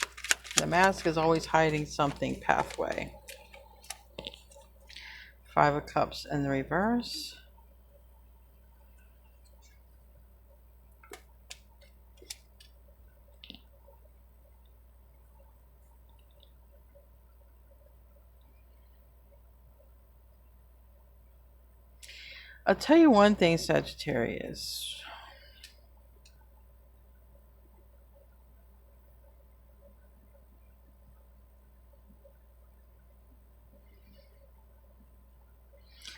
The Mask is always hiding something. Pathway. 5 of Cups in the reverse. I'll tell you one thing, Sagittarius.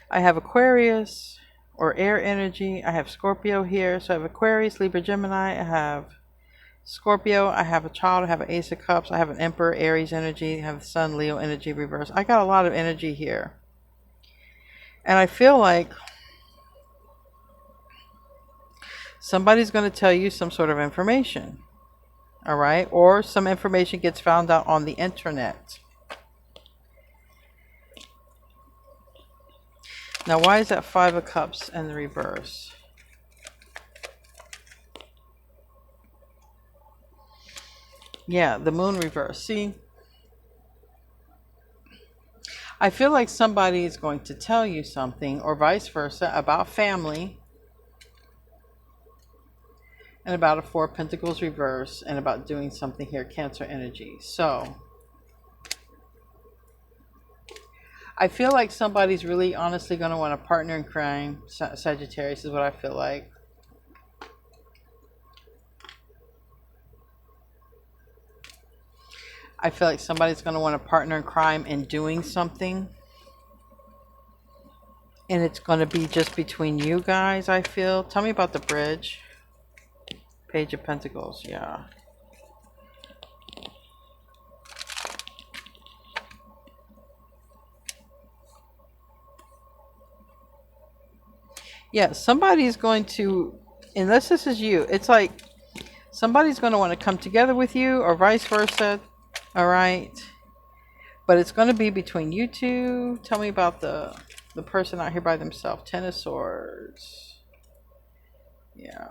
I have Aquarius or air energy. I have Scorpio here. So I have Aquarius, Libra, Gemini. I have Scorpio. I have a child. I have an Ace of Cups. I have an Emperor, Aries energy. I have the Sun, Leo energy reverse. I got a lot of energy here. And I feel like somebody's going to tell you some sort of information. All right? Or some information gets found out on the internet. Now, why is that 5 of Cups in the reverse? Yeah, the Moon reverse. See? I feel like somebody is going to tell you something, or vice versa, about family. And about a 4 of Pentacles reverse. And about doing something here, Cancer energy. So I feel like somebody's really honestly going to want a partner in crime. Sagittarius is what I feel like. I feel like somebody's going to want a partner in crime in doing something. And it's going to be just between you guys, I feel. Tell me about the bridge. Page of Pentacles, yeah. Yeah, somebody's going to, unless this is you, it's like somebody's going to want to come together with you, or vice versa. All right. But it's going to be between you two. Tell me about the person out here by themselves. 10 of Swords. Yeah.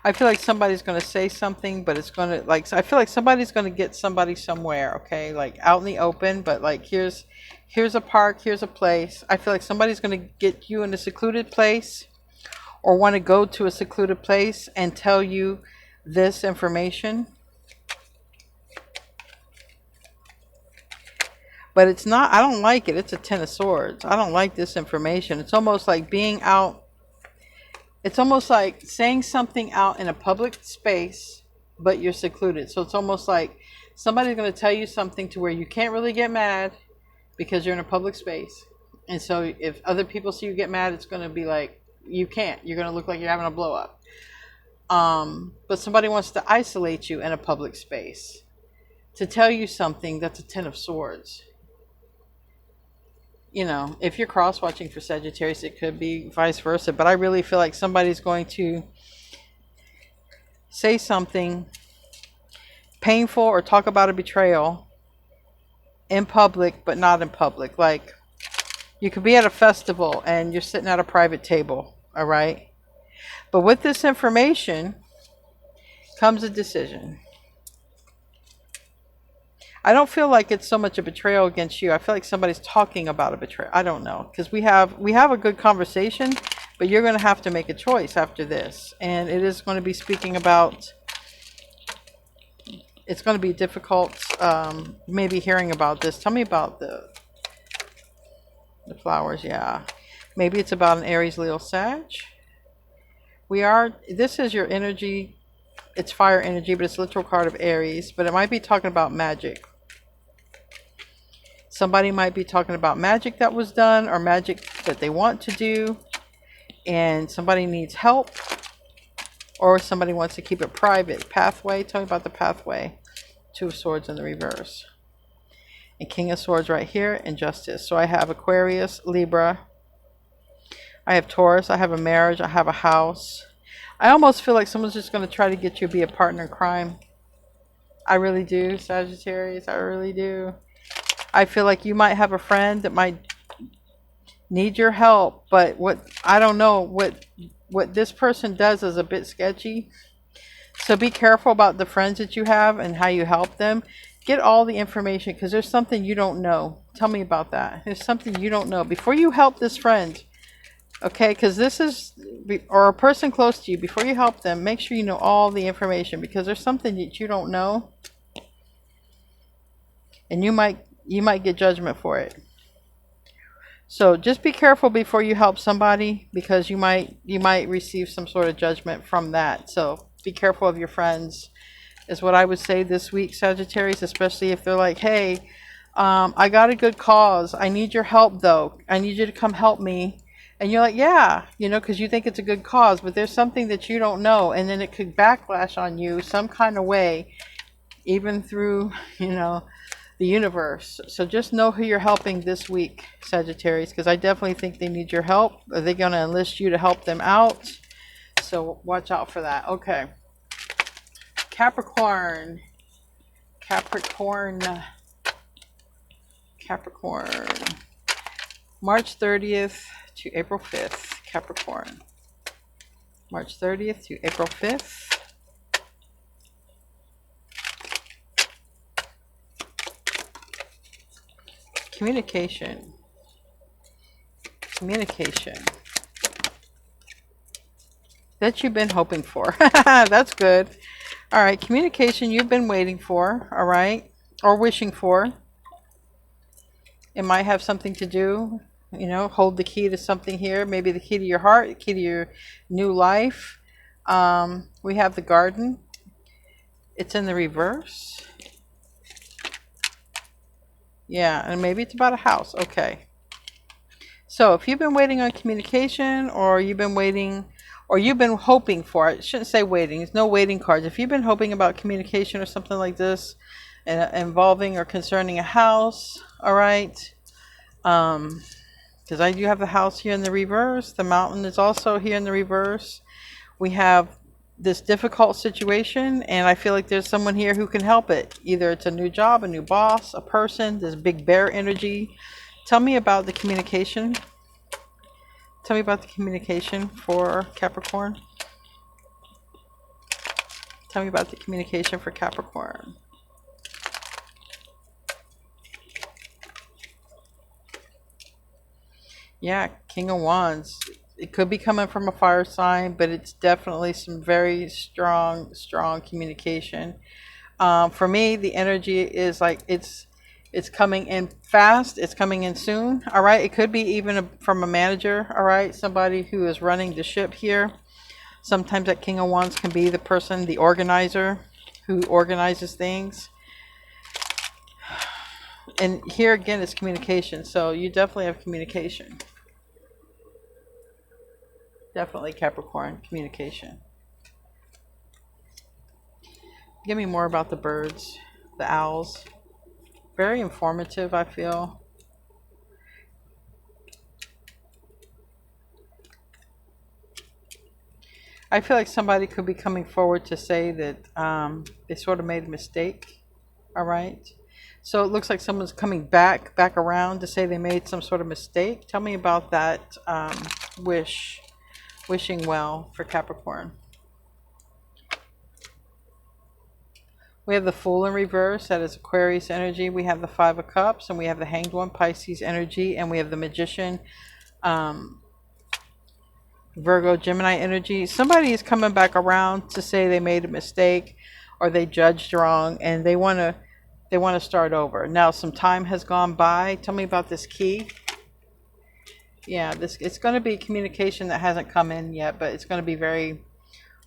I feel like somebody's going to say something, but it's going to, like, I feel like somebody's going to get somebody somewhere, okay? Like out in the open, but like here's a park, here's a place. I feel like somebody's going to get you in a secluded place or want to go to a secluded place and tell you this information. But it's not, I don't like it. It's a Ten of Swords. I don't like this information. It's almost like being out. It's almost like saying something out in a public space, but you're secluded. So it's almost like somebody's going to tell you something to where you can't really get mad because you're in a public space. And so if other people see you get mad, it's going to be like, you can't. You're going to look like you're having a blow up. But somebody wants to isolate you in a public space to tell you something. That's a Ten of Swords. You know, if you're cross watching for Sagittarius, it could be vice versa. But I really feel like somebody's going to say something painful or talk about a betrayal in public, but not in public. Like you could be at a festival and you're sitting at a private table, all right? But with this information comes a decision. I don't feel like it's so much a betrayal against you. I feel like somebody's talking about a betrayal. I don't know, because we have a good conversation, but you're going to have to make a choice after this, and it is going to be speaking about. It's going to be difficult, maybe hearing about this. Tell me about the flowers. Yeah, maybe it's about an Aries, Leo, Sag. This is your energy. It's fire energy, but it's a literal card of Aries. But it might be talking about magic. Somebody might be talking about magic that was done or magic that they want to do. And somebody needs help. Or somebody wants to keep it private. Pathway. Tell me about the pathway. Two of Swords in the reverse. And King of Swords right here. And Justice. So I have Aquarius, Libra. I have Taurus. I have a marriage. I have a house. I almost feel like someone's just going to try to get you to be a partner in crime. I really do, Sagittarius. I really do. I feel like you might have a friend that might need your help, but I don't know what this person does is a bit sketchy. So be careful about the friends that you have and how you help them. Get all the information because there's something you don't know. Tell me about that. There's something you don't know before you help this friend. Okay, because this is, or a person close to you, before you help them, make sure you know all the information because there's something that you don't know. And you might get judgment for it. So just be careful before you help somebody because you might receive some sort of judgment from that. So be careful of your friends is what I would say this week, Sagittarius, especially if they're like, hey, I got a good cause. I need your help though. I need you to come help me. And you're like, yeah, you know, because you think it's a good cause, but there's something that you don't know. And then it could backlash on you some kind of way, even through, you know, the universe. So just know who you're helping this week, Sagittarius, because I definitely think they need your help. Are they going to enlist you to help them out? So watch out for that. Okay. Capricorn. March 30th to April 5th. Capricorn. March 30th to April 5th. Communication. That you've been hoping for. That's good. All right. Communication you've been waiting for. All right. Or wishing for. It might have something to do, you know, hold the key to something here. Maybe the key to your heart, the key to your new life. We have the Garden. It's in the reverse. Yeah, and maybe it's about a house. Okay. So if you've been waiting on communication or you've been waiting or you've been hoping for it, shouldn't say waiting. There's no waiting cards. If you've been hoping about communication or something like this involving or concerning a house, all right. Because I do have the house here in the reverse. The mountain is also here in the reverse. We have this difficult situation, and I feel like there's someone here who can help it. Either it's a new job, a new boss, a person, this big bear energy. Tell me about the communication. Tell me about the communication for Capricorn. Tell me about the communication for Capricorn. Yeah, King of Wands. It could be coming from a fire sign, but it's definitely some very strong communication. For me, the energy is like it's coming in fast. It's coming in soon. All right. It could be even from a manager. All right. Somebody who is running the ship here. Sometimes that King of Wands can be the person, the organizer, who organizes things. And here again is communication. So you definitely have communication. Definitely Capricorn, communication. Give me more about the birds, the owls. Very informative, I feel. I feel like somebody could be coming forward to say that they sort of made a mistake. All right. So it looks like someone's coming back around to say they made some sort of mistake. Tell me about that wishing well for Capricorn. We have the Fool in reverse, that is Aquarius energy. We have the Five of Cups, and we have the Hanged One, Pisces energy, and we have the Magician, Virgo, Gemini energy. Somebody is coming back around to say they made a mistake or they judged wrong, and they want to start over. Now, some time has gone by. Tell me about this key. Yeah, it's going to be communication that hasn't come in yet, but it's going to be very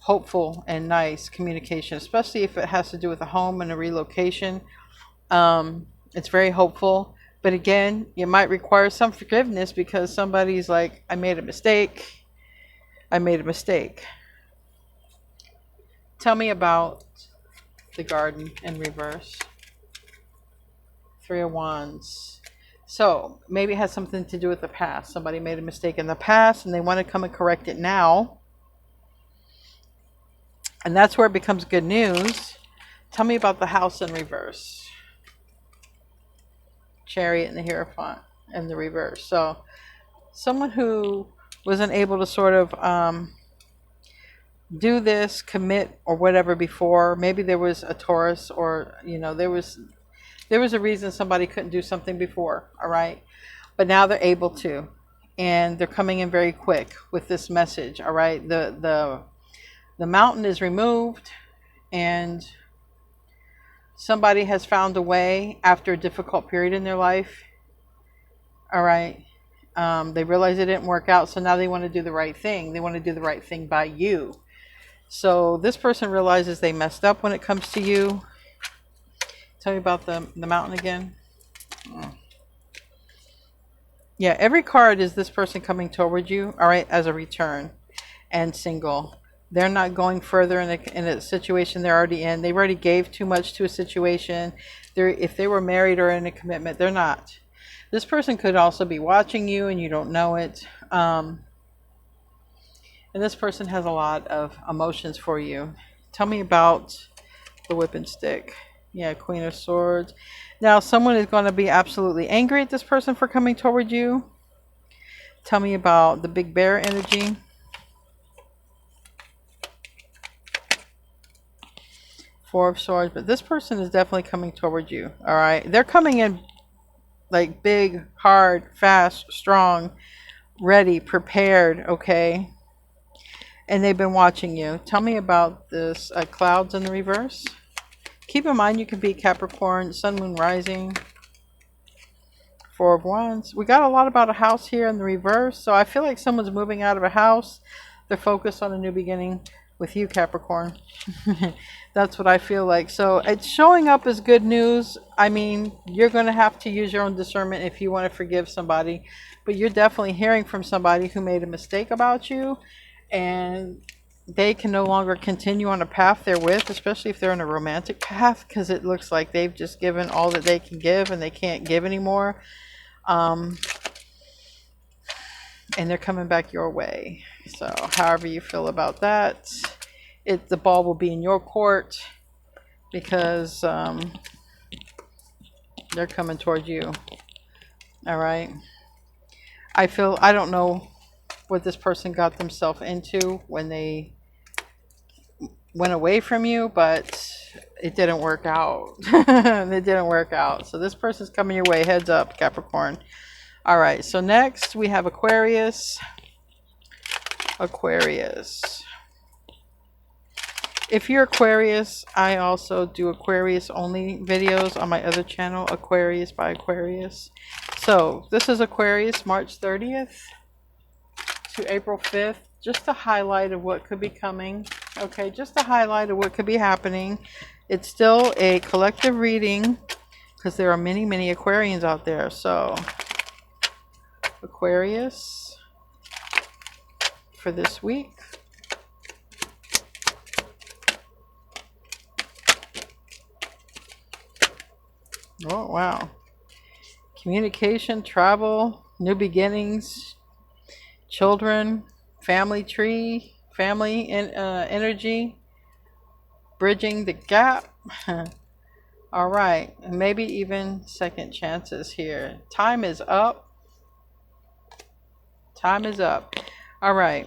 hopeful and nice communication, especially if it has to do with a home and a relocation. It's very hopeful, but again, you might require some forgiveness because somebody's like, I made a mistake. I made a mistake. Tell me about the Garden in reverse. Three of Wands. So maybe it has something to do with the past. Somebody made a mistake in the past and they want to come and correct it now. And that's where it becomes good news. Tell me about the House in reverse. Chariot and the Hierophant in the reverse. So someone who wasn't able to sort of do this, commit or whatever before. Maybe there was a Taurus, or there was a reason somebody couldn't do something before. All right, but now they're able to, and they're coming in very quick with this message. All right, the mountain is removed, and somebody has found a way after a difficult period in their life. All right. They realize it didn't work out, so now they want to do the right thing. They want to do the right thing by you. So this person realizes they messed up when it comes to you. Tell me about the mountain again. Yeah, every card is this person coming toward you, all right, as a return and single. They're not going further in a situation they're already in. They've already gave too much to a situation. If they were married or in a commitment, they're not. This person could also be watching you and you don't know it. And this person has a lot of emotions for you. Tell me about the whipping stick. Yeah, Queen of Swords. Now, someone is going to be absolutely angry at this person for coming toward you. Tell me about the big bear energy. Four of Swords. But this person is definitely coming toward you. All right. They're coming in like big, hard, fast, strong, ready, prepared, okay? And they've been watching you. Tell me about this clouds in the reverse. Keep in mind you can be Capricorn, Sun, Moon, Rising. Four of Wands. We got a lot about a house here in the reverse. So I feel like someone's moving out of a house. They're focused on a new beginning with you, Capricorn. That's what I feel like. So it's showing up as good news. I mean, you're going to have to use your own discernment if you want to forgive somebody. But you're definitely hearing from somebody who made a mistake about you. And they can no longer continue on a path they're with, especially if they're in a romantic path, because it looks like they've just given all that they can give and they can't give anymore. And they're coming back your way. So however you feel about that, the ball will be in your court, because they're coming towards you. All right. I don't know what this person got themselves into when they went away from you, but it didn't work out. It didn't work out. So this person's coming your way. Heads up, Capricorn. All right, so next we have Aquarius. Aquarius. If you're Aquarius, I also do Aquarius only videos on my other channel, Aquarius by Aquarius. So this is Aquarius, March 30th to April 5th. Just a highlight of what could be coming. Okay, just a highlight of what could be happening. It's still a collective reading because there are many, many Aquarians out there. So Aquarius for this week. Oh, wow. Communication, travel, new beginnings, children, family tree, family energy, bridging the gap. All right. And maybe even second chances here. Time is up. Time is up. All right.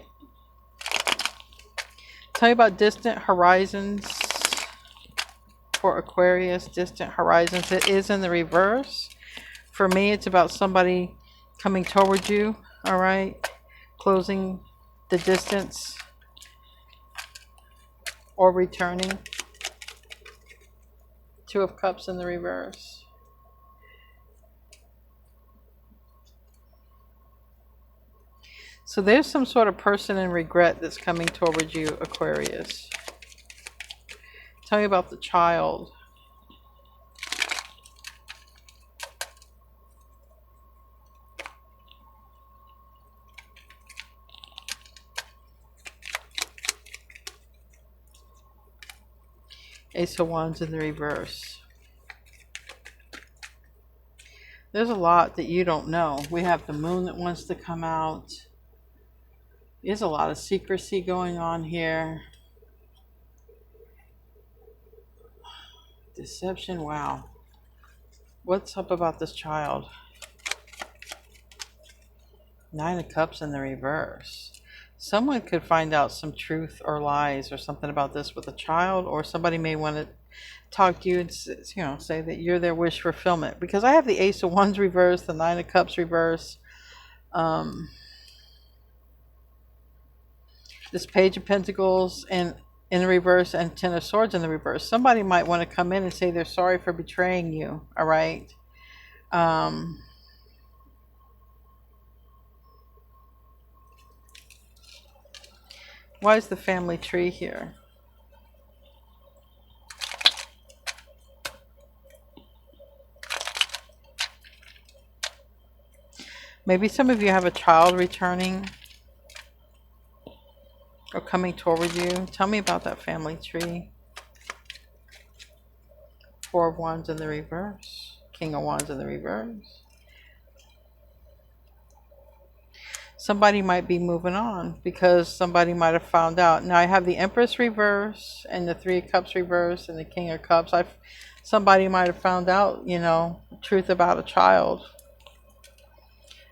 Tell you about distant horizons. For Aquarius, distant horizons. It is in the reverse. For me, it's about somebody coming towards you. All right, closing the distance or returning. Two of Cups in the reverse. So there's some sort of person in regret that's coming towards you, Aquarius. Tell me about the child. Ace of Wands in the reverse. There's a lot that you don't know. We have the moon that wants to come out. There's a lot of secrecy going on here. Deception, wow. What's up about this child? Nine of Cups in the reverse. Someone could find out some truth or lies or something about this with a child, or somebody may want to talk to you and, you know, say that you're their wish fulfillment. Because I have the Ace of Wands reverse, the Nine of Cups reverse, this Page of Pentacles and in the reverse, and Ten of Swords in the reverse. Somebody might want to come in and say they're sorry for betraying you. All right. Why is the family tree here? Maybe some of you have a child returning or coming toward you. Tell me about that family tree. Four of Wands in the reverse. King of Wands in the reverse. Somebody might be moving on because somebody might have found out. Now I have the Empress reverse and the Three of Cups reverse and the King of Cups. Somebody might have found out, you know, truth about a child.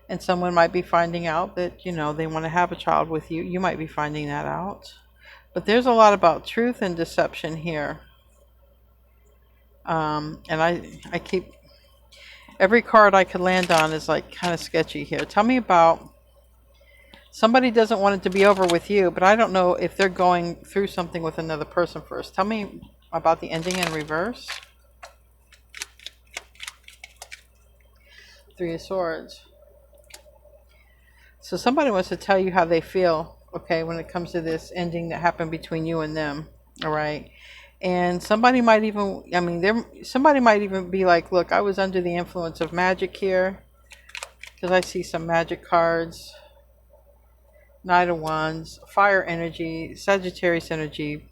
And someone might be finding out that, you know, they want to have a child with you. You might be finding that out. But there's a lot about truth and deception here. And I keep... Every card I could land on is like kind of sketchy here. Tell me about... Somebody doesn't want it to be over with you, but I don't know if they're going through something with another person first. Tell me about the ending in reverse. Three of Swords. So somebody wants to tell you how they feel, okay, when it comes to this ending that happened between you and them, all right? And somebody might even, I mean, somebody might even be like, look, I was under the influence of magic here, because I see some magic cards. Knight of Wands, fire energy, Sagittarius energy.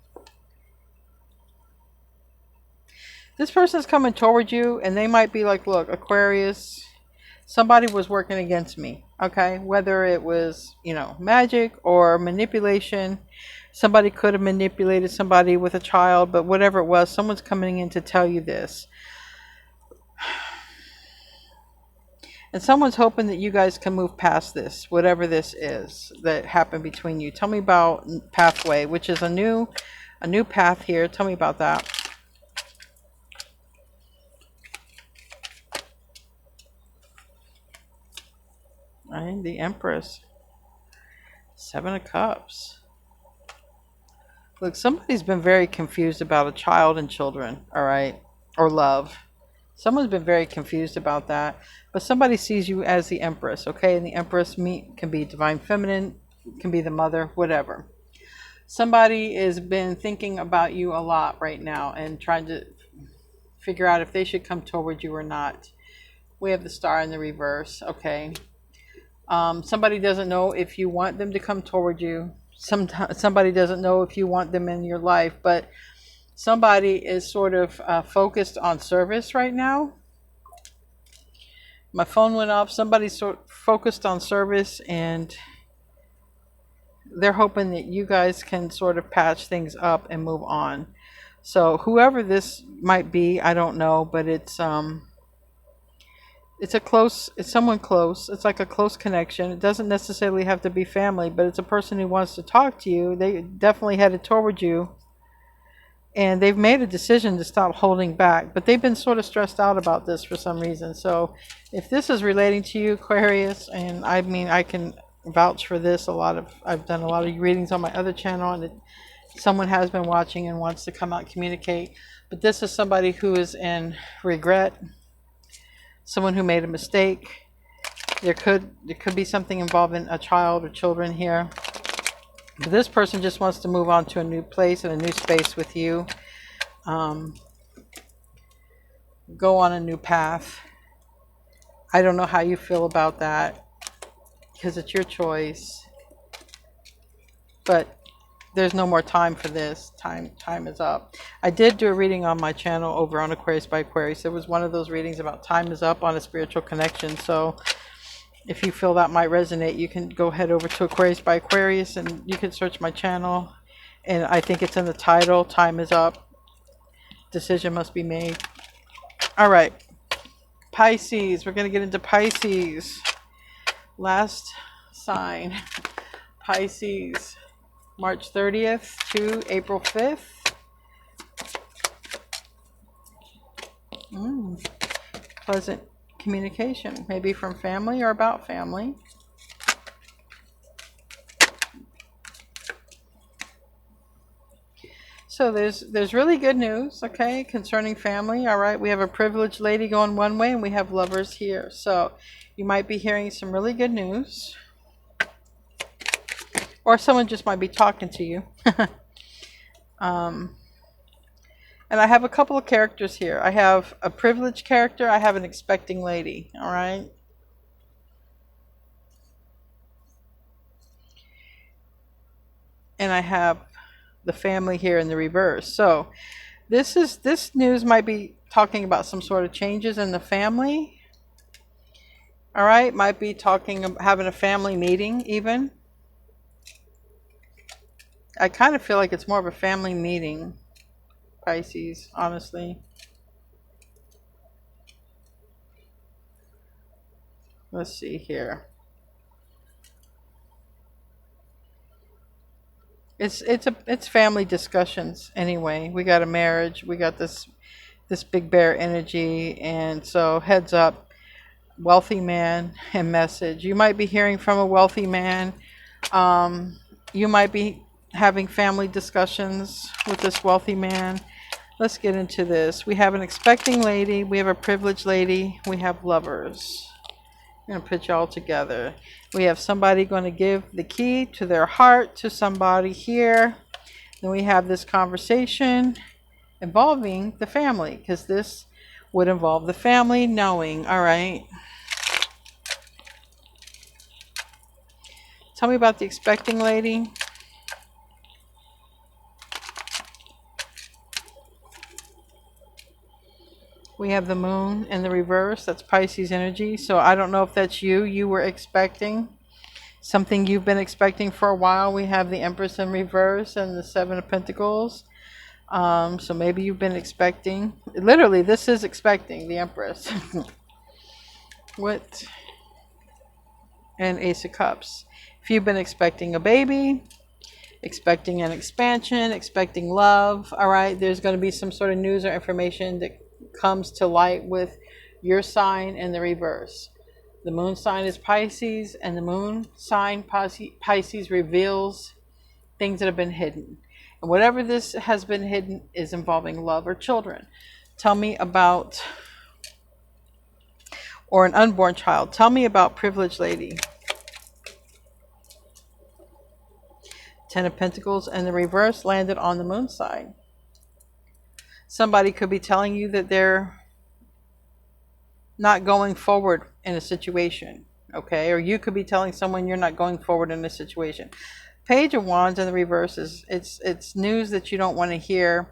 This person's coming toward you, and they might be like, look, Aquarius, somebody was working against me, okay? Whether it was, you know, magic or manipulation. Somebody could have manipulated somebody with a child, but whatever it was, someone's coming in to tell you this. And someone's hoping that you guys can move past this, whatever this is that happened between you. Tell me about Pathway, which is a new A new path here. Tell me about that. Right, the Empress. 7 of Cups. Look, somebody's been very confused about a child and children, all right? Or love. Someone's been very confused about that. But somebody sees you as the Empress, okay? And the Empress can be divine feminine, can be the mother, whatever. Somebody has been thinking about you a lot right now and trying to figure out if they should come toward you or not. We have the Star in the reverse, okay? Somebody doesn't know if you want them to come toward you. Somebody doesn't know if you want them in your life, but somebody is sort of focused on service right now. My phone went off. Somebody's sort of focused on service, and they're hoping that you guys can sort of patch things up and move on. So whoever this might be, I don't know, but it's someone close. It's like a close connection. It doesn't necessarily have to be family, but it's a person who wants to talk to you. They definitely headed toward you, and they've made a decision to stop holding back, but they've been sort of stressed out about this for some reason. So if this is relating to you, Aquarius, and I mean, I can vouch for this. I've done a lot of readings on my other channel, and someone has been watching and wants to come out and communicate, but this is somebody who is in regret. Someone who made a mistake. There could be something involving a child or children here. But this person just wants to move on to a new place and a new space with you. Go on a new path. I don't know how you feel about that, because it's your choice. But there's no more time for this. Time is up. I did do a reading on my channel over on Aquarius by Aquarius. It was one of those readings about time is up on a spiritual connection. So if you feel that might resonate, you can go head over to Aquarius by Aquarius, and you can search my channel. And I think it's in the title, Time is Up. Decision must be made. All right. Pisces. We're going to get into Pisces. Last sign. Pisces. March 30th to April 5th. Pleasant communication, maybe from family or about family. So there's really good news, okay, concerning family. All right, we have a privileged lady going one way, and we have lovers here. So you might be hearing some really good news. Or someone just might be talking to you. And I have a couple of characters here. I have a privileged character. I have an expecting lady. All right. And I have the family here in the reverse. So this news might be talking about some sort of changes in the family. All right. Might be talking about having a family meeting even. I kind of feel like it's more of a family meeting, Pisces, honestly. Let's see here. It's family discussions anyway. We got a marriage. We got this big bear energy, and so heads up, wealthy man and message. You might be hearing from a wealthy man. You might be having family discussions with this wealthy man. Let's get into this. We have an expecting lady. We have a privileged lady. We have lovers. I'm going to put y'all together. We have somebody going to give the key to their heart to somebody here. Then we have this conversation involving the family, because this would involve the family knowing. All right. Tell me about the expecting lady. We have the moon in the reverse. That's Pisces energy. So I don't know if that's you. You were expecting something you've been expecting for a while. We have the Empress in reverse and the 7 of Pentacles. So maybe you've been expecting. Literally, this is expecting the Empress. What? And Ace of Cups. If you've been expecting a baby, expecting an expansion, expecting love. All right, there's going to be some sort of news or information that comes to light with your sign in the reverse. The moon sign is Pisces, and the moon sign Pisces reveals things that have been hidden. And whatever this has been hidden is involving love or children. Tell me about, or an unborn child. Tell me about privileged lady. Ten of Pentacles and the reverse landed on the moon side. Somebody could be telling you that they're not going forward in a situation, okay? Or you could be telling someone you're not going forward in a situation. Page of Wands in the reverse is it's news that you don't want to hear,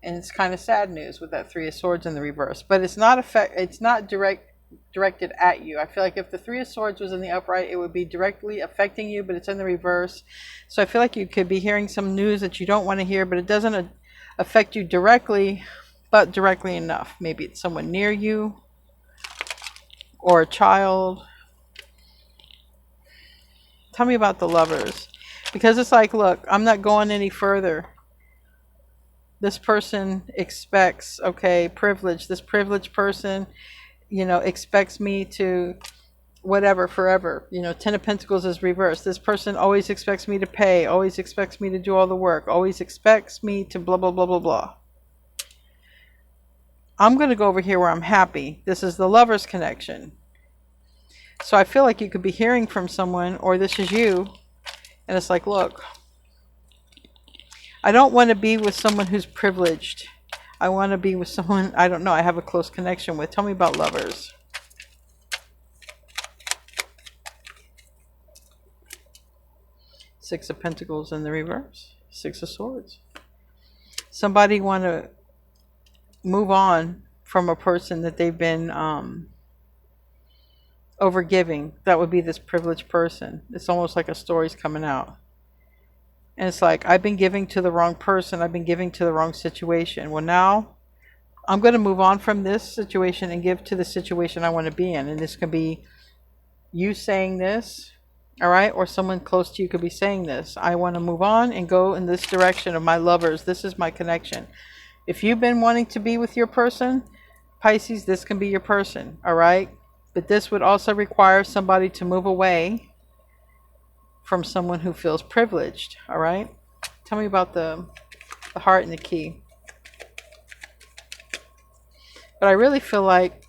and it's kind of sad news with that Three of Swords in the reverse. But it's not directed at you. I feel like if the Three of Swords was in the upright, it would be directly affecting you, but it's in the reverse. So I feel like you could be hearing some news that you don't want to hear, but it doesn't affect you directly, but directly enough. Maybe it's someone near you or a child. Tell me about the Lovers, because it's like, look, I'm not going any further. This person expects, okay, privilege. This privileged person, you know, expects me to whatever forever. You know, Ten of Pentacles is reversed. This person always expects me to pay, always expects me to do all the work, always expects me to blah, blah, blah, blah, blah. I'm going to go over here where I'm happy. This is the Lovers connection. So I feel like you could be hearing from someone, or this is you, and it's like, look, I don't want to be with someone who's privileged. I want to be with someone, I don't know, I have a close connection with. Tell me about Lovers. Six of Pentacles in the reverse. Six of Swords. Somebody want to move on from a person that they've been overgiving. That would be this privileged person. It's almost like a story's coming out. And it's like, I've been giving to the wrong person. I've been giving to the wrong situation. Well, now I'm going to move on from this situation and give to the situation I want to be in. And this could be you saying this, all right? Or someone close to you could be saying this. I want to move on and go in this direction of my lovers. This is my connection. If you've been wanting to be with your person, Pisces, this can be your person, all right? But this would also require somebody to move away from someone who feels privileged, all right? Tell me about the heart and the key. But I really feel like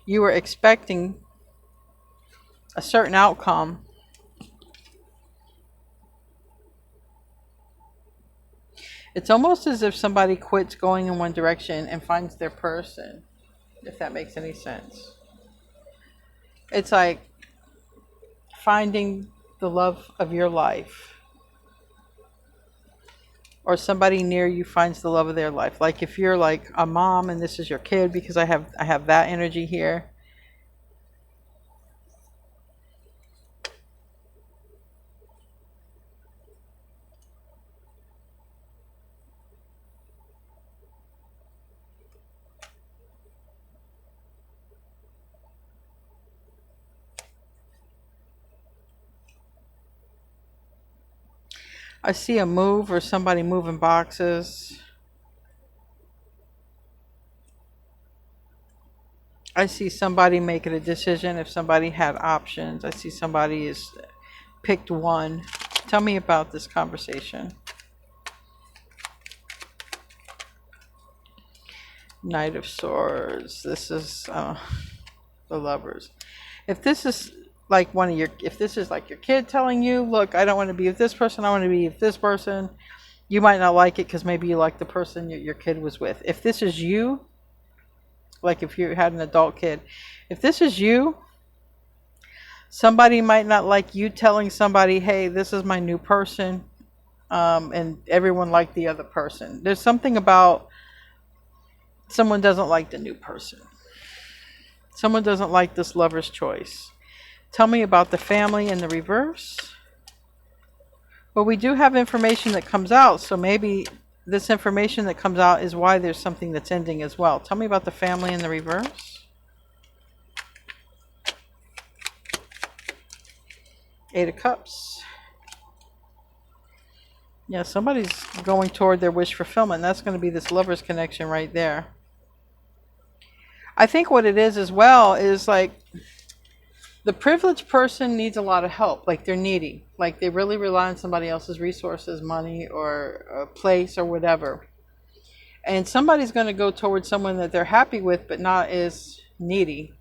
you were expecting a certain outcome. It's almost as if somebody quits going in one direction and finds their person, if that makes any sense. It's like finding the love of your life, or somebody near you finds the love of their life. Like if you're like a mom and this is your kid, because I have that energy here. I see a move or somebody moving boxes. I see somebody making a decision if somebody had options. I see somebody is picked one. Tell me about this conversation. Knight of Swords. This is the Lovers. If this is like if this is like your kid telling you, look, I don't want to be with this person, I want to be with this person, you might not like it because maybe you like the person your kid was with. If this is you, like if you had an adult kid, if this is you, somebody might not like you telling somebody, hey, this is my new person, and everyone liked the other person. There's something about someone doesn't like the new person. Someone doesn't like this lover's choice. Tell me about the family in the reverse. Well, we do have information that comes out, so maybe this information that comes out is why there's something that's ending as well. Tell me about the family in the reverse. Eight of Cups. Yeah, somebody's going toward their wish fulfillment. That's going to be this Lovers connection right there. I think what it is as well is like the privileged person needs a lot of help. Like they're needy. Like they really rely on somebody else's resources, money or a place or whatever. And somebody's going to go towards someone that they're happy with, but not as needy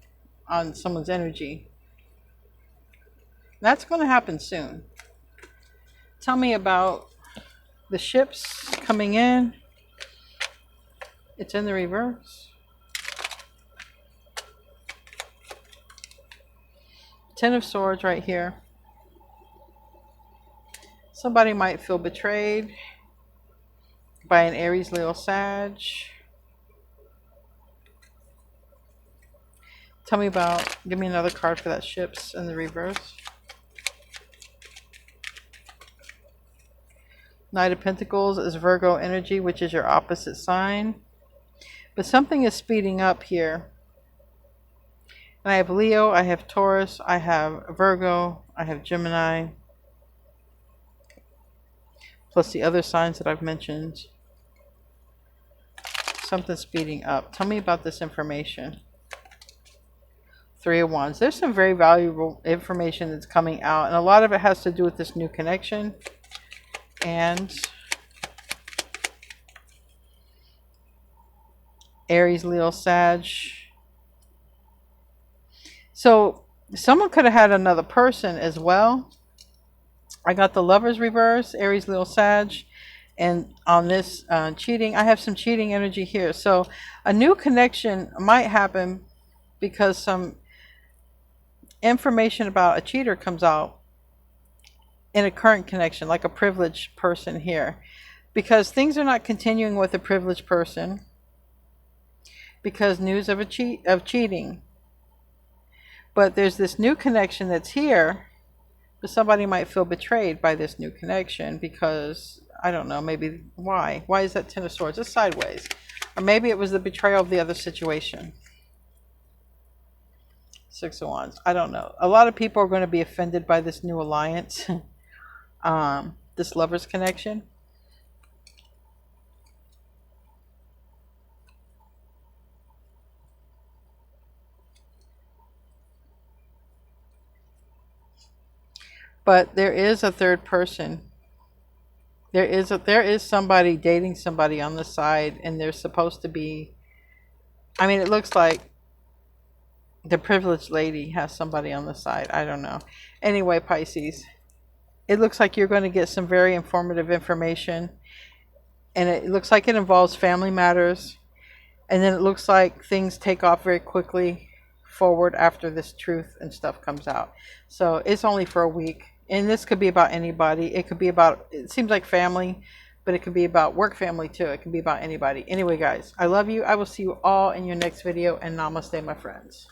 on someone's energy. That's going to happen soon. Tell me about the ships coming in. It's in the reverse. Ten of Swords right here. Somebody might feel betrayed by an Aries, Leo, Sag. Tell me about, give me another card for that ships in the reverse. Knight of Pentacles is Virgo energy, which is your opposite sign. But something is speeding up here. And I have Leo, I have Taurus, I have Virgo, I have Gemini. Plus the other signs that I've mentioned. Something speeding up. Tell me about this information. Three of Wands. There's some very valuable information that's coming out. And a lot of it has to do with this new connection. And Aries, Leo, Sag. So someone could have had another person as well. I got the Lovers reverse, Aries, Leo, Sag. And on this cheating, I have some cheating energy here. So a new connection might happen because some information about a cheater comes out in a current connection, like a privileged person here, because things are not continuing with a privileged person because news of cheating. But there's this new connection that's here, but somebody might feel betrayed by this new connection because, I don't know, maybe why is that Ten of Swords? It's sideways, or maybe it was the betrayal of the other situation. Six of Wands. I don't know. A lot of people are going to be offended by this new alliance. This Lovers connection. But there is a third person. There is somebody dating somebody on the side, and they're supposed to be, I mean, it looks like the privileged lady has somebody on the side. I don't know. Anyway, Pisces, it looks like you're going to get some very informative information, and it looks like it involves family matters, and then it looks like things take off very quickly forward after this truth and stuff comes out. So it's only for a week, and this could be about anybody. It could be about, it seems like family, but it could be about work family too. It could be about anybody. Anyway, guys, I love you. I will see you all in your next video, and namaste, my friends.